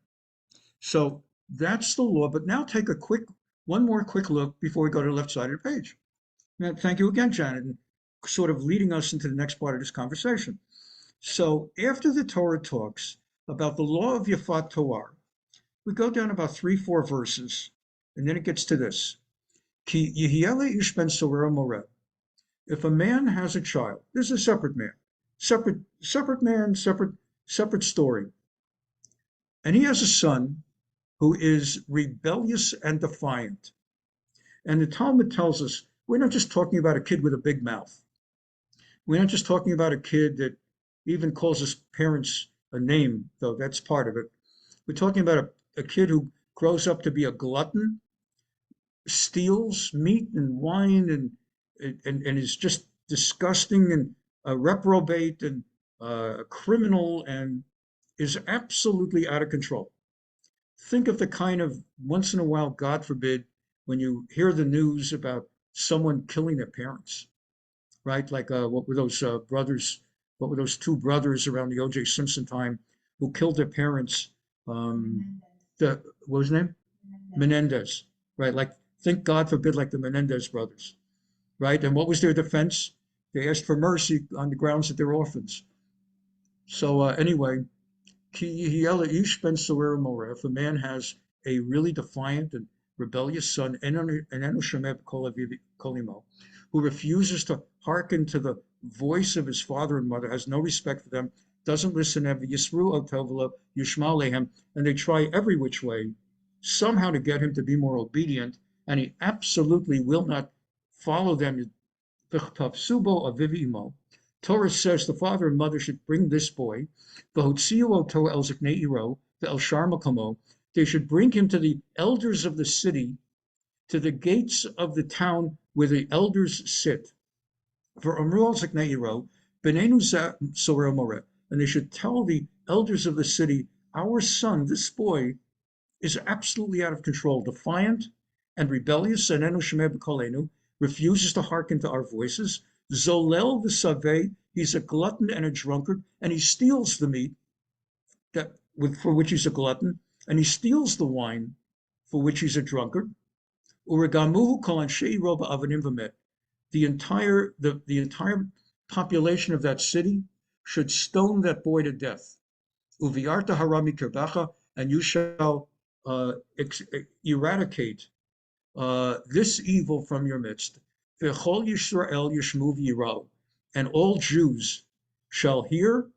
So that's the law, but now take one more quick look before we go to the left side of the page. Now, thank you again, Janet, and sort of leading us into the next part of this conversation. So after the Torah talks about the law of Yfat Toar, we go down about 3-4 verses, and then it gets to this. Ki yihiele ish ben Sorrer moreh. If a man has a child, this is a separate man, separate man, separate story. And he has a son who is rebellious and defiant. And the Talmud tells us we're not just talking about a kid with a big mouth. We're not just talking about a kid that even calls his parents a name, though that's part of it. We're talking about a kid who grows up to be a glutton, steals meat and wine, and is just disgusting and a reprobate and a criminal and is absolutely out of control. Think of the kind of, once in a while, God forbid, when you hear the news about someone killing their parents, right? Like what were those brothers? What were those two brothers around the O.J. Simpson time who killed their parents? What was his name? Menendez, right? Like, think God forbid, like the Menendez brothers, right? And what was their defense? They asked for mercy on the grounds that they're orphans. So anyway, if a man has a really defiant and rebellious son, who refuses to hearken to the voice of his father and mother, has no respect for them, doesn't listen to them, and they try every which way somehow to get him to be more obedient, and he absolutely will not follow them. Torah says the father and mother should bring this boy, they should bring him to the elders of the city, to the gates of the town where the elders sit. And they should tell the elders of the city, our son, this boy, is absolutely out of control, defiant and rebellious, refuses to hearken to our voices. Zolel v'saveh, he's a glutton and a drunkard, and he steals the meat for which he's a glutton, and he steals the wine for which he's a drunkard. Uregamuhu kol anshei roba avanim v'met. The entire population of that city should stone that boy to death. Uviarta harami kirbacha, and you shall eradicate this evil from your midst. V'chol Yisrael yishmu v'yirau, and all Jews shall hear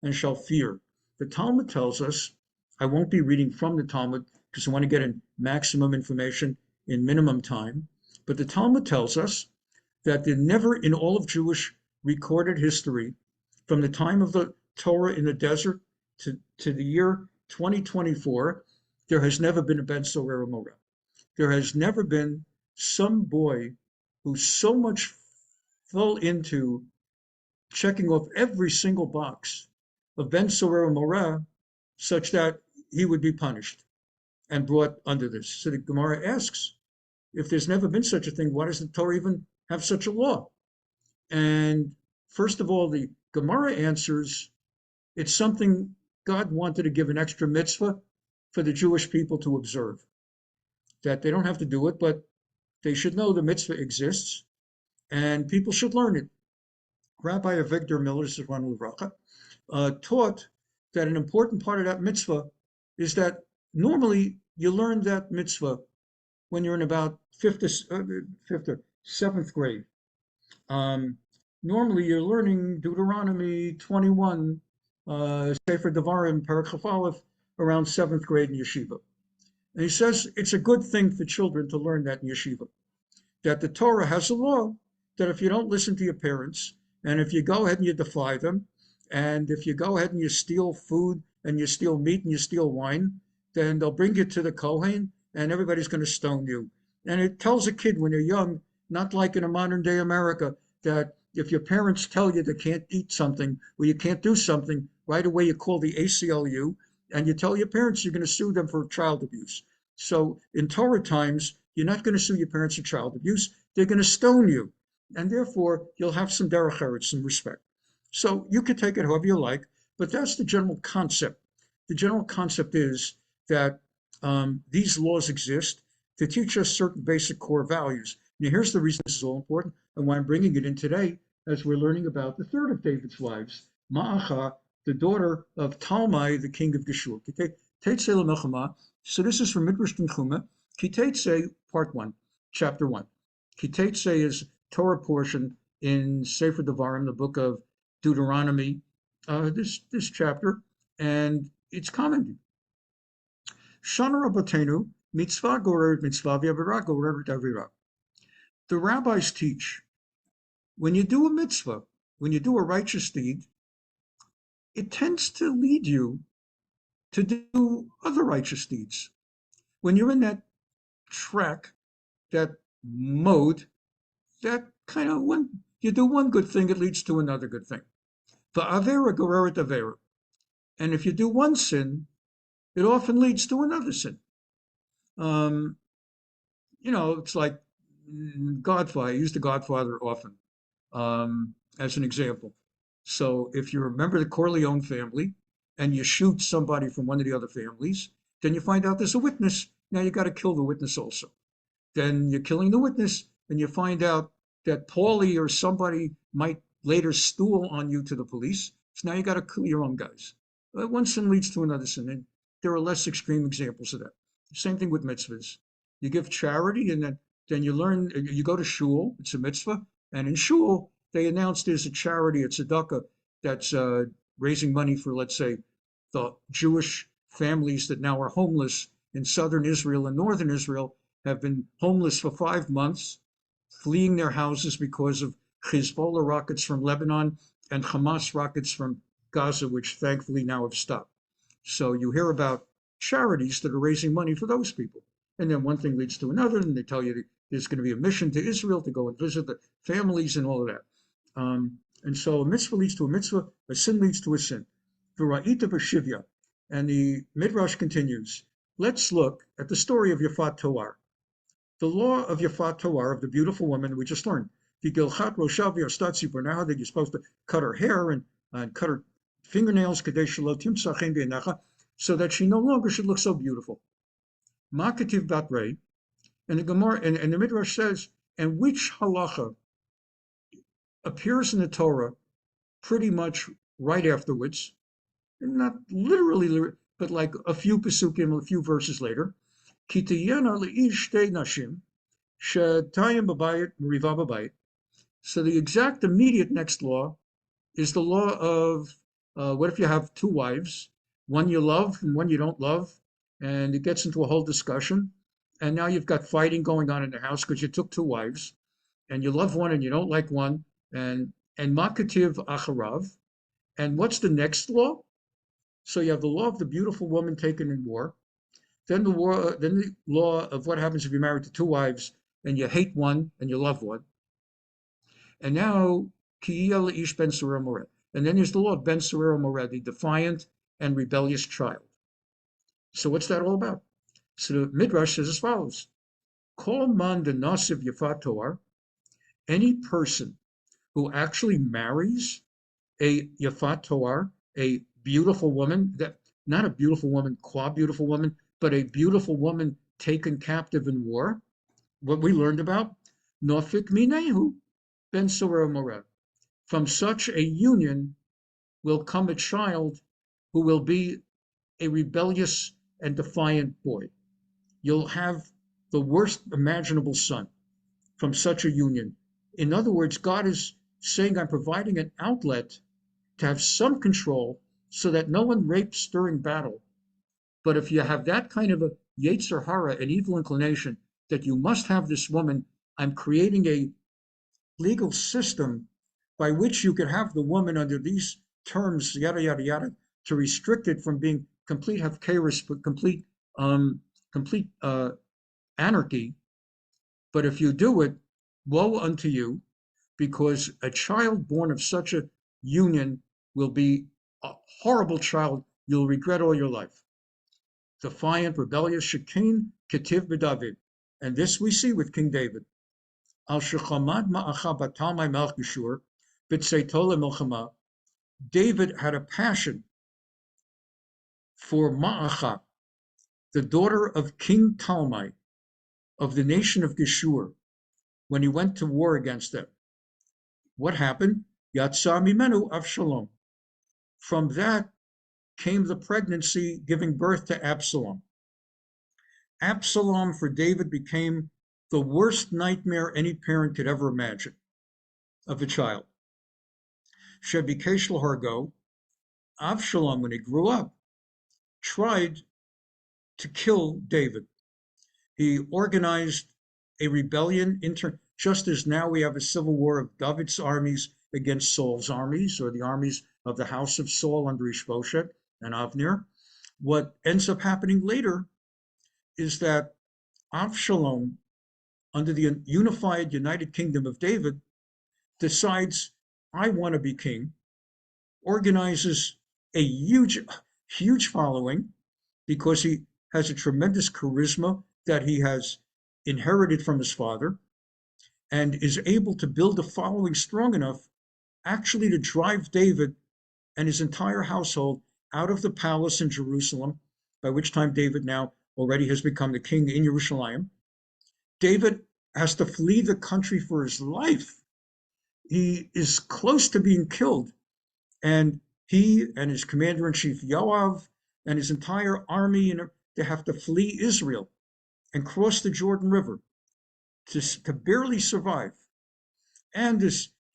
and shall fear. The Talmud tells us, I won't be reading from the Talmud because I want to get in maximum information in minimum time, but the Talmud tells us that there never in all of Jewish recorded history, from the time of the Torah in the desert to the year 2024, there has never been a ben Sorrer moreh. There has never been some boy who so much fell into checking off every single box of ben Sorrer moreh such that he would be punished and brought under this. So the Gemara asks, if there's never been such a thing, why does the Torah even have such a law? And first of all, the Gemara answers, it's something God wanted to give an extra mitzvah for the Jewish people to observe. That they don't have to do it, but they should know the mitzvah exists, and people should learn it. Rabbi Victor Miller, this is Ronald Racha, taught that an important part of that mitzvah is that normally you learn that mitzvah when you're in about fifth or seventh grade. Normally you're learning Deuteronomy 21, Sefer Devarim, Parak Aleph, around seventh grade in yeshiva. And he says it's a good thing for children to learn that in yeshiva, that the Torah has a law that if you don't listen to your parents, and if you go ahead and you defy them, and if you go ahead and you steal food and you steal meat and you steal wine, then they'll bring you to the Kohen and everybody's going to stone you. And it tells a kid when you're young, not like in a modern day America, that if your parents tell you they can't eat something or you can't do something, right away you call the ACLU and you tell your parents you're going to sue them for child abuse. So in Torah times, you're not going to sue your parents for child abuse. They're going to stone you. And therefore, you'll have some derech eretz, some respect. So you could take it however you like, but that's the general concept. The general concept is that these laws exist to teach us certain basic core values. Now, here's the reason this is all important and why I'm bringing it in today, as we're learning about the third of David's wives, Ma'acha, the daughter of Talmai, the king of Geshur. So this is from Midrash Tanchuma. Kitetse, part 1, chapter 1. Kitetse is Torah portion in Sefer Devarim, the book of Deuteronomy, this chapter, and it's commented. Shana Rabbatenu, mitzvah goreret mitzvah, v'avira goreret avira. The rabbis teach, when you do a mitzvah, when you do a righteous deed, it tends to lead you to do other righteous deeds. When you're in that track, that mode, that kind of when you do one good thing, it leads to another good thing. Va'avera goreret avera. And if you do one sin, it often leads to another sin. It's like Godfather. I use the Godfather often as an example. So if you're a member of the Corleone family and you shoot somebody from one of the other families, then you find out there's a witness. Now you got to kill the witness also. Then you're killing the witness, and you find out that Paulie or somebody might later stool on you to the police. So now you got to kill your own guys. One sin leads to another sin, and there are less extreme examples of that. Same thing with mitzvahs. You give charity, and then you learn. You go to shul. It's a mitzvah, and in shul they announce there's a charity, a tzedakah that's raising money for, let's say, the Jewish families that now are homeless in southern Israel and northern Israel, have been homeless for 5 months, fleeing their houses because of Hezbollah rockets from Lebanon and Hamas rockets from Gaza, which thankfully now have stopped. So you hear about charities that are raising money for those people. And then one thing leads to another, and they tell you there's going to be a mission to Israel to go and visit the families and all of that. And so a mitzvah leads to a mitzvah, a sin leads to a sin. V'ra'ita b'shivya. And the Midrash continues. Let's look at the story of Yfat Toar. The law of Yfat Toar, of the beautiful woman we just learned. V'gilchat roshav v'yarstatzi b'naha, that you're supposed to cut her hair and cut her fingernails, kadesh lo timsachem b'enecha, so that she no longer should look so beautiful. Ma'kativ bat rei, and the Gemara and the Midrash says, and which halacha appears in the Torah pretty much right afterwards, not literally, but like a few pesukim, a few verses later. Kitiyana leish shtei nashim shetayim b'bayit meriva b'bayit. So the exact immediate next law is the law of what if you have two wives, one you love and one you don't love, and it gets into a whole discussion, and now you've got fighting going on in the house because you took two wives, and you love one and you don't like one, and makativ acharav. And what's the next law? So you have the law of the beautiful woman taken in war, then the law of what happens if you're married to two wives and you hate one and you love one. And now Ki'iyah le'ish ben Sorrer moreh. And then there's the law of ben Sorrer moreh, the defiant and rebellious child. So what's that all about? So the Midrash says as follows: Kol man denasiv Yfat Toar, any person who actually marries a Yfat Toar, a beautiful woman, that not a beautiful woman, qua beautiful woman, but a beautiful woman taken captive in war. What we learned about, Nofik Minehu ben Sorrer moreh. From such a union will come a child who will be a rebellious and defiant boy. You'll have the worst imaginable son from such a union. In other words, God is saying, I'm providing an outlet to have some control so that no one rapes during battle. But if you have that kind of a yetzer hara, an evil inclination, that you must have this woman, I'm creating a legal system by which you could have the woman under these terms, yada, yada, yada, to restrict it from being complete hefkerus, but complete anarchy. But if you do it, woe unto you, because a child born of such a union will be a horrible child you'll regret all your life. Defiant, rebellious, shekin, ketiv b'David. And this we see with King David. Al shechamad ma'acha batalmai melch Geshur, b'tzeito le'milchama. David had a passion for Ma'acha, the daughter of King Talmai of the nation of Geshur, when he went to war against them. What happened? Yatsa mimenu Avshalom. From that came the pregnancy, giving birth to Absalom. Absalom for David became the worst nightmare any parent could ever imagine of a child. Shebikesh l'hargo, Avshalom, when he grew up, tried to kill David. He organized a rebellion, just as now we have a civil war of David's armies against Saul's armies, or the armies of the house of Saul under Ishbosheth and Avner. What ends up happening later is that Avshalom, under the unified, united kingdom of David, decides, I want to be king, organizes a huge following, because he has a tremendous charisma that he has inherited from his father, and is able to build a following strong enough actually to drive David and his entire household out of the palace in Jerusalem, by which time David now already has become the king in Jerusalem. David has to flee the country for his life. He is close to being killed, and he and his commander-in-chief Yoav and his entire army, they have to flee Israel and cross the Jordan River to barely survive. And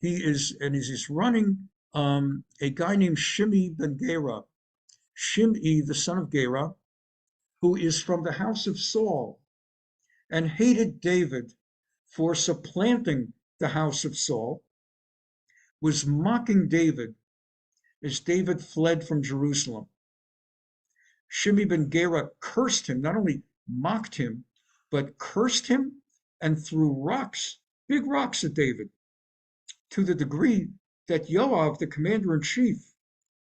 he's running a guy named Shimei ben Gera, Shimei, the son of Gera, who is from the house of Saul and hated David for supplanting the house of Saul, was mocking David as David fled from Jerusalem. Shimei ben Gera cursed him, not only mocked him, but cursed him and threw rocks, big rocks at David, to the degree that Yoav, the commander-in-chief,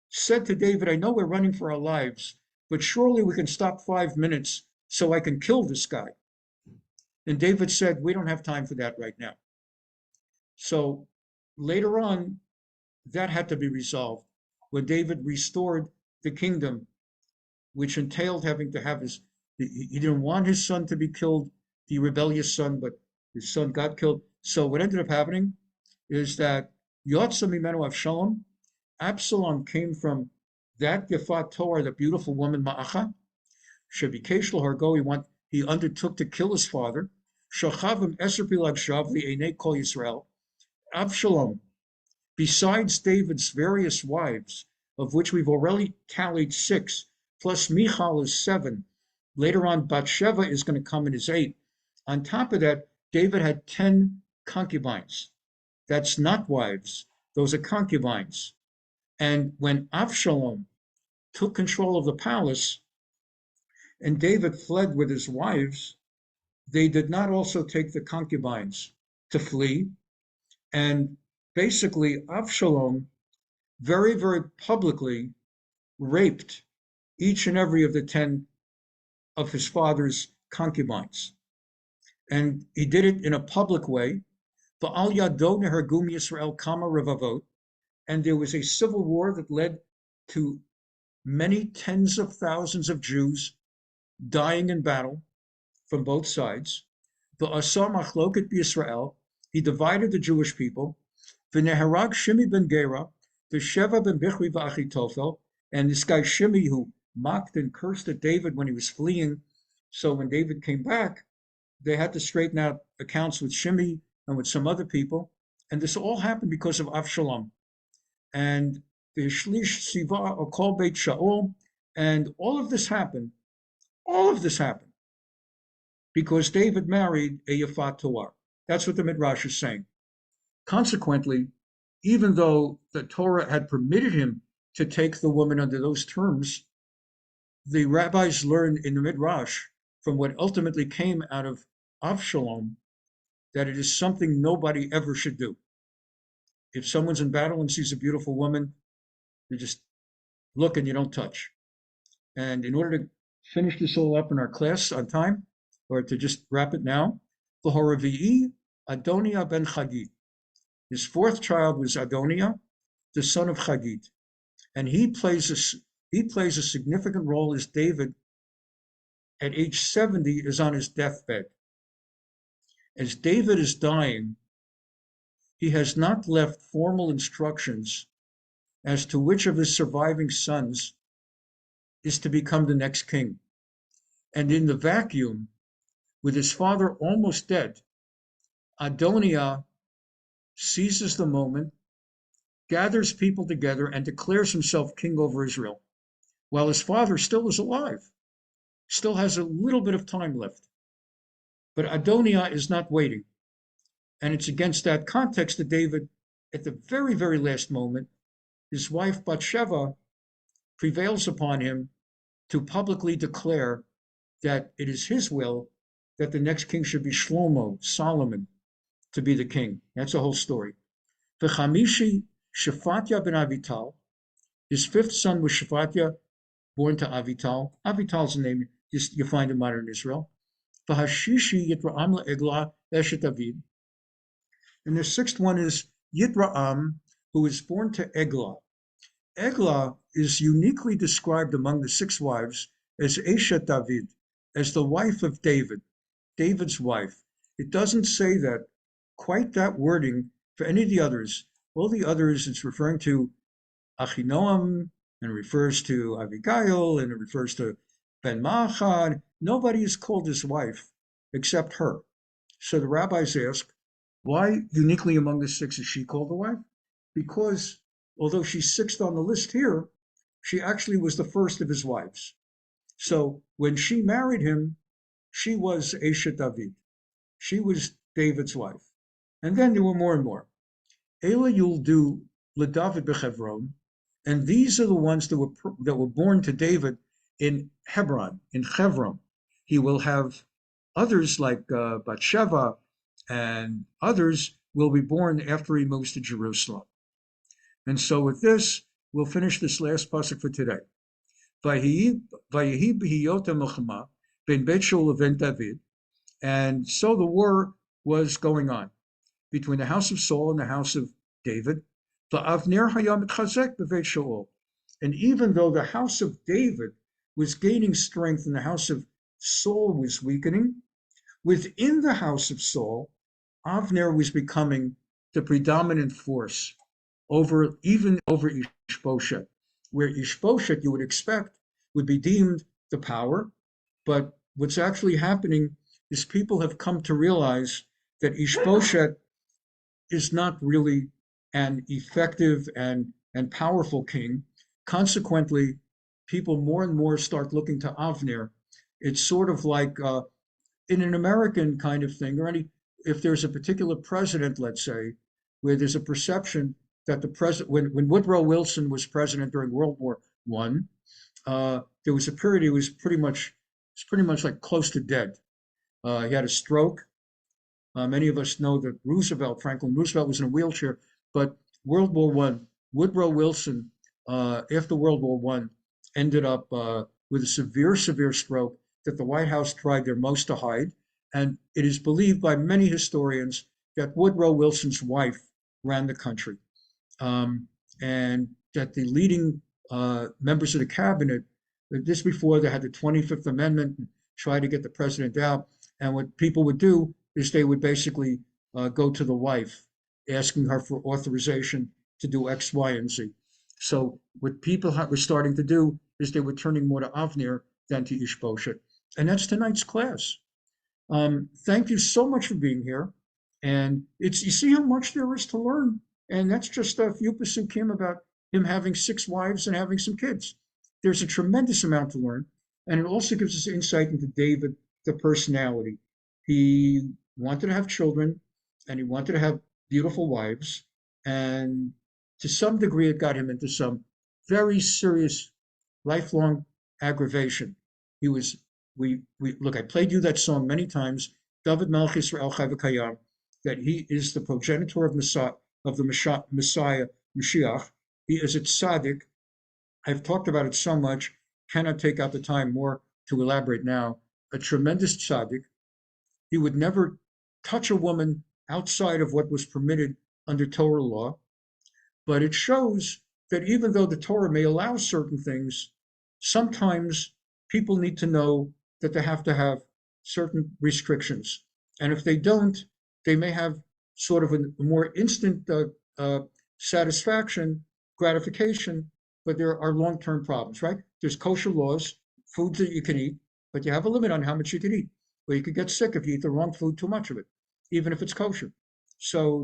said to David, I know we're running for our lives, but surely we can stop 5 minutes so I can kill this guy. And David said, we don't have time for that right now. So later on, that had to be resolved when David restored the kingdom, which entailed having to have he didn't want his son to be killed, the rebellious son, but his son got killed. So what ended up happening is that Yotza mimenu Avshalom, Absalom came from that Yfat Torah, the beautiful woman Ma'acha, Shebikesh l'hargo, he undertook to kill his father, Shachavim eser pilag shav li'einei kol Yisrael. Absalom, besides David's various wives, of which we've already tallied 6, plus Michal is 7. Later on, Bathsheba is going to come in as 8. On top of that, David had 10 concubines. That's not wives. Those are concubines. And when Avshalom took control of the palace and David fled with his wives, they did not also take the concubines to flee. And basically, Avshalom very, very publicly raped each and every of the 10 of his father's concubines. And he did it in a public way. Va'al yado nehargum Yisrael kama revavot. And there was a civil war that led to many tens of thousands of Jews dying in battle from both sides. V'asa machloket b'Yisrael. He divided the Jewish people. V'neharag Shimei ben Gera, v'Sheva ben Bichri v'Achitofel. And this guy Shimei, who mocked and cursed at David when he was fleeing. So when David came back, they had to straighten out accounts with Shimei and with some other people. And this all happened because of Avshalom. And the Shlish Siva or Kol Beit Shaul. And all of this happened because David married a Yfat Torah. That's what the Midrash is saying. Consequently, even though the Torah had permitted him to take the woman under those terms. The rabbis learned in the Midrash from what ultimately came out of Avshalom that it is something nobody ever should do. If someone's in battle and sees a beautiful woman, you just look and you don't touch. And in order to finish this all up in our class on time, or to just wrap it now, the Horavi'i Adoniah ben Chagit. His fourth child was Adoniah, the son of Chagit, and he plays a significant role as David. At age 70 is on his deathbed. As David is dying, he has not left formal instructions as to which of his surviving sons is to become the next king. And in the vacuum, with his father almost dead, Adoniah seizes the moment, gathers people together, and declares himself king over Israel, while his father still is alive, still has a little bit of time left. But Adoniah is not waiting. And it's against that context that David, at the very, very last moment, his wife Bathsheba prevails upon him to publicly declare that it is his will that the next king should be Shlomo, Solomon, to be the king. That's the whole story. V'chamishi Shefatya ben Avital. His fifth son was Shefatya, born to Avital. Avital's a name you find in modern Israel. V'hashishi Yitra'am le'eglah eshet David. And the sixth one is Yitra'am, who is born to Eglah. Eglah is uniquely described among the six wives as Eshet David, as the wife of David, David's wife. It doesn't say that, quite that wording for any of the others. All the others, it's referring to Achinoam, and it refers to Abigail, and it refers to Ben Machad. Nobody is called his wife except her. So the rabbis ask, why uniquely among the six is she called the wife? Because although she's sixth on the list here, she actually was the first of his wives. So when she married him, she was Eshet David. She was David's wife. And then there were more and more. Ela Yuldu LeDavid b'Hevron, and these are the ones that were born to David in Hebron, in Hevron. He will have others like Bathsheba, and others will be born after he moves to Jerusalem. And so with this, we'll finish this last pasuk for today. Vayehi b'hiyota milchama ben Bet Shaul ben David. And so the war was going on between the house of Saul and the house of David. Va'avner hayam mitchazek b'Beit Shaul. And even though the house of David was gaining strength and the house of Saul was weakening, within the house of Saul, Avner was becoming the predominant force even over Ishbosheth, where Ishbosheth, you would expect, would be deemed the power. But what's actually happening is people have come to realize that Ishbosheth is not really an effective and powerful king. Consequently, people more and more start looking to Avner. It's sort of like in an American kind of thing, or if there's a particular president, let's say, where there's a perception that the president, when Woodrow Wilson was president during World War I, there was a period he was pretty much like close to dead. He had a stroke. Many of us know that Franklin Roosevelt was in a wheelchair, but World War I, Woodrow Wilson, after World War I, ended up with a severe stroke that the White House tried their most to hide. And it is believed by many historians that Woodrow Wilson's wife ran the country, and that the leading members of the cabinet, this before they had the 25th Amendment, try to get the president out. And what people would do is they would basically go to the wife, asking her for authorization to do X, Y, and Z. So what people were starting to do is they were turning more to Avner than to Ishbosheth. And that's tonight's class. Thank you so much for being here. And you see how much there is to learn. And that's just a few pasukim about him having six wives and having some kids. There's a tremendous amount to learn. And it also gives us insight into David, the personality. He wanted to have children, and he wanted to have beautiful wives. And to some degree, it got him into some very serious, lifelong aggravation. He was, we look, I played you that song many times, David Melech Yisrael Chai V'Kayam, that he is the progenitor of Messiah, Messiah, Mashiach. He is a tzaddik. I've talked about it so much, cannot take out the time more to elaborate now. A tremendous tzaddik. He would never touch a woman outside of what was permitted under Torah law. But it shows that even though the Torah may allow certain things, sometimes people need to know that they have to have certain restrictions. And if they don't, they may have sort of a more instant satisfaction, gratification, but there are long-term problems, right? There's kosher laws, foods that you can eat, but you have a limit on how much you can eat. Or you could get sick if you eat the wrong food, too much of it, even if it's kosher. So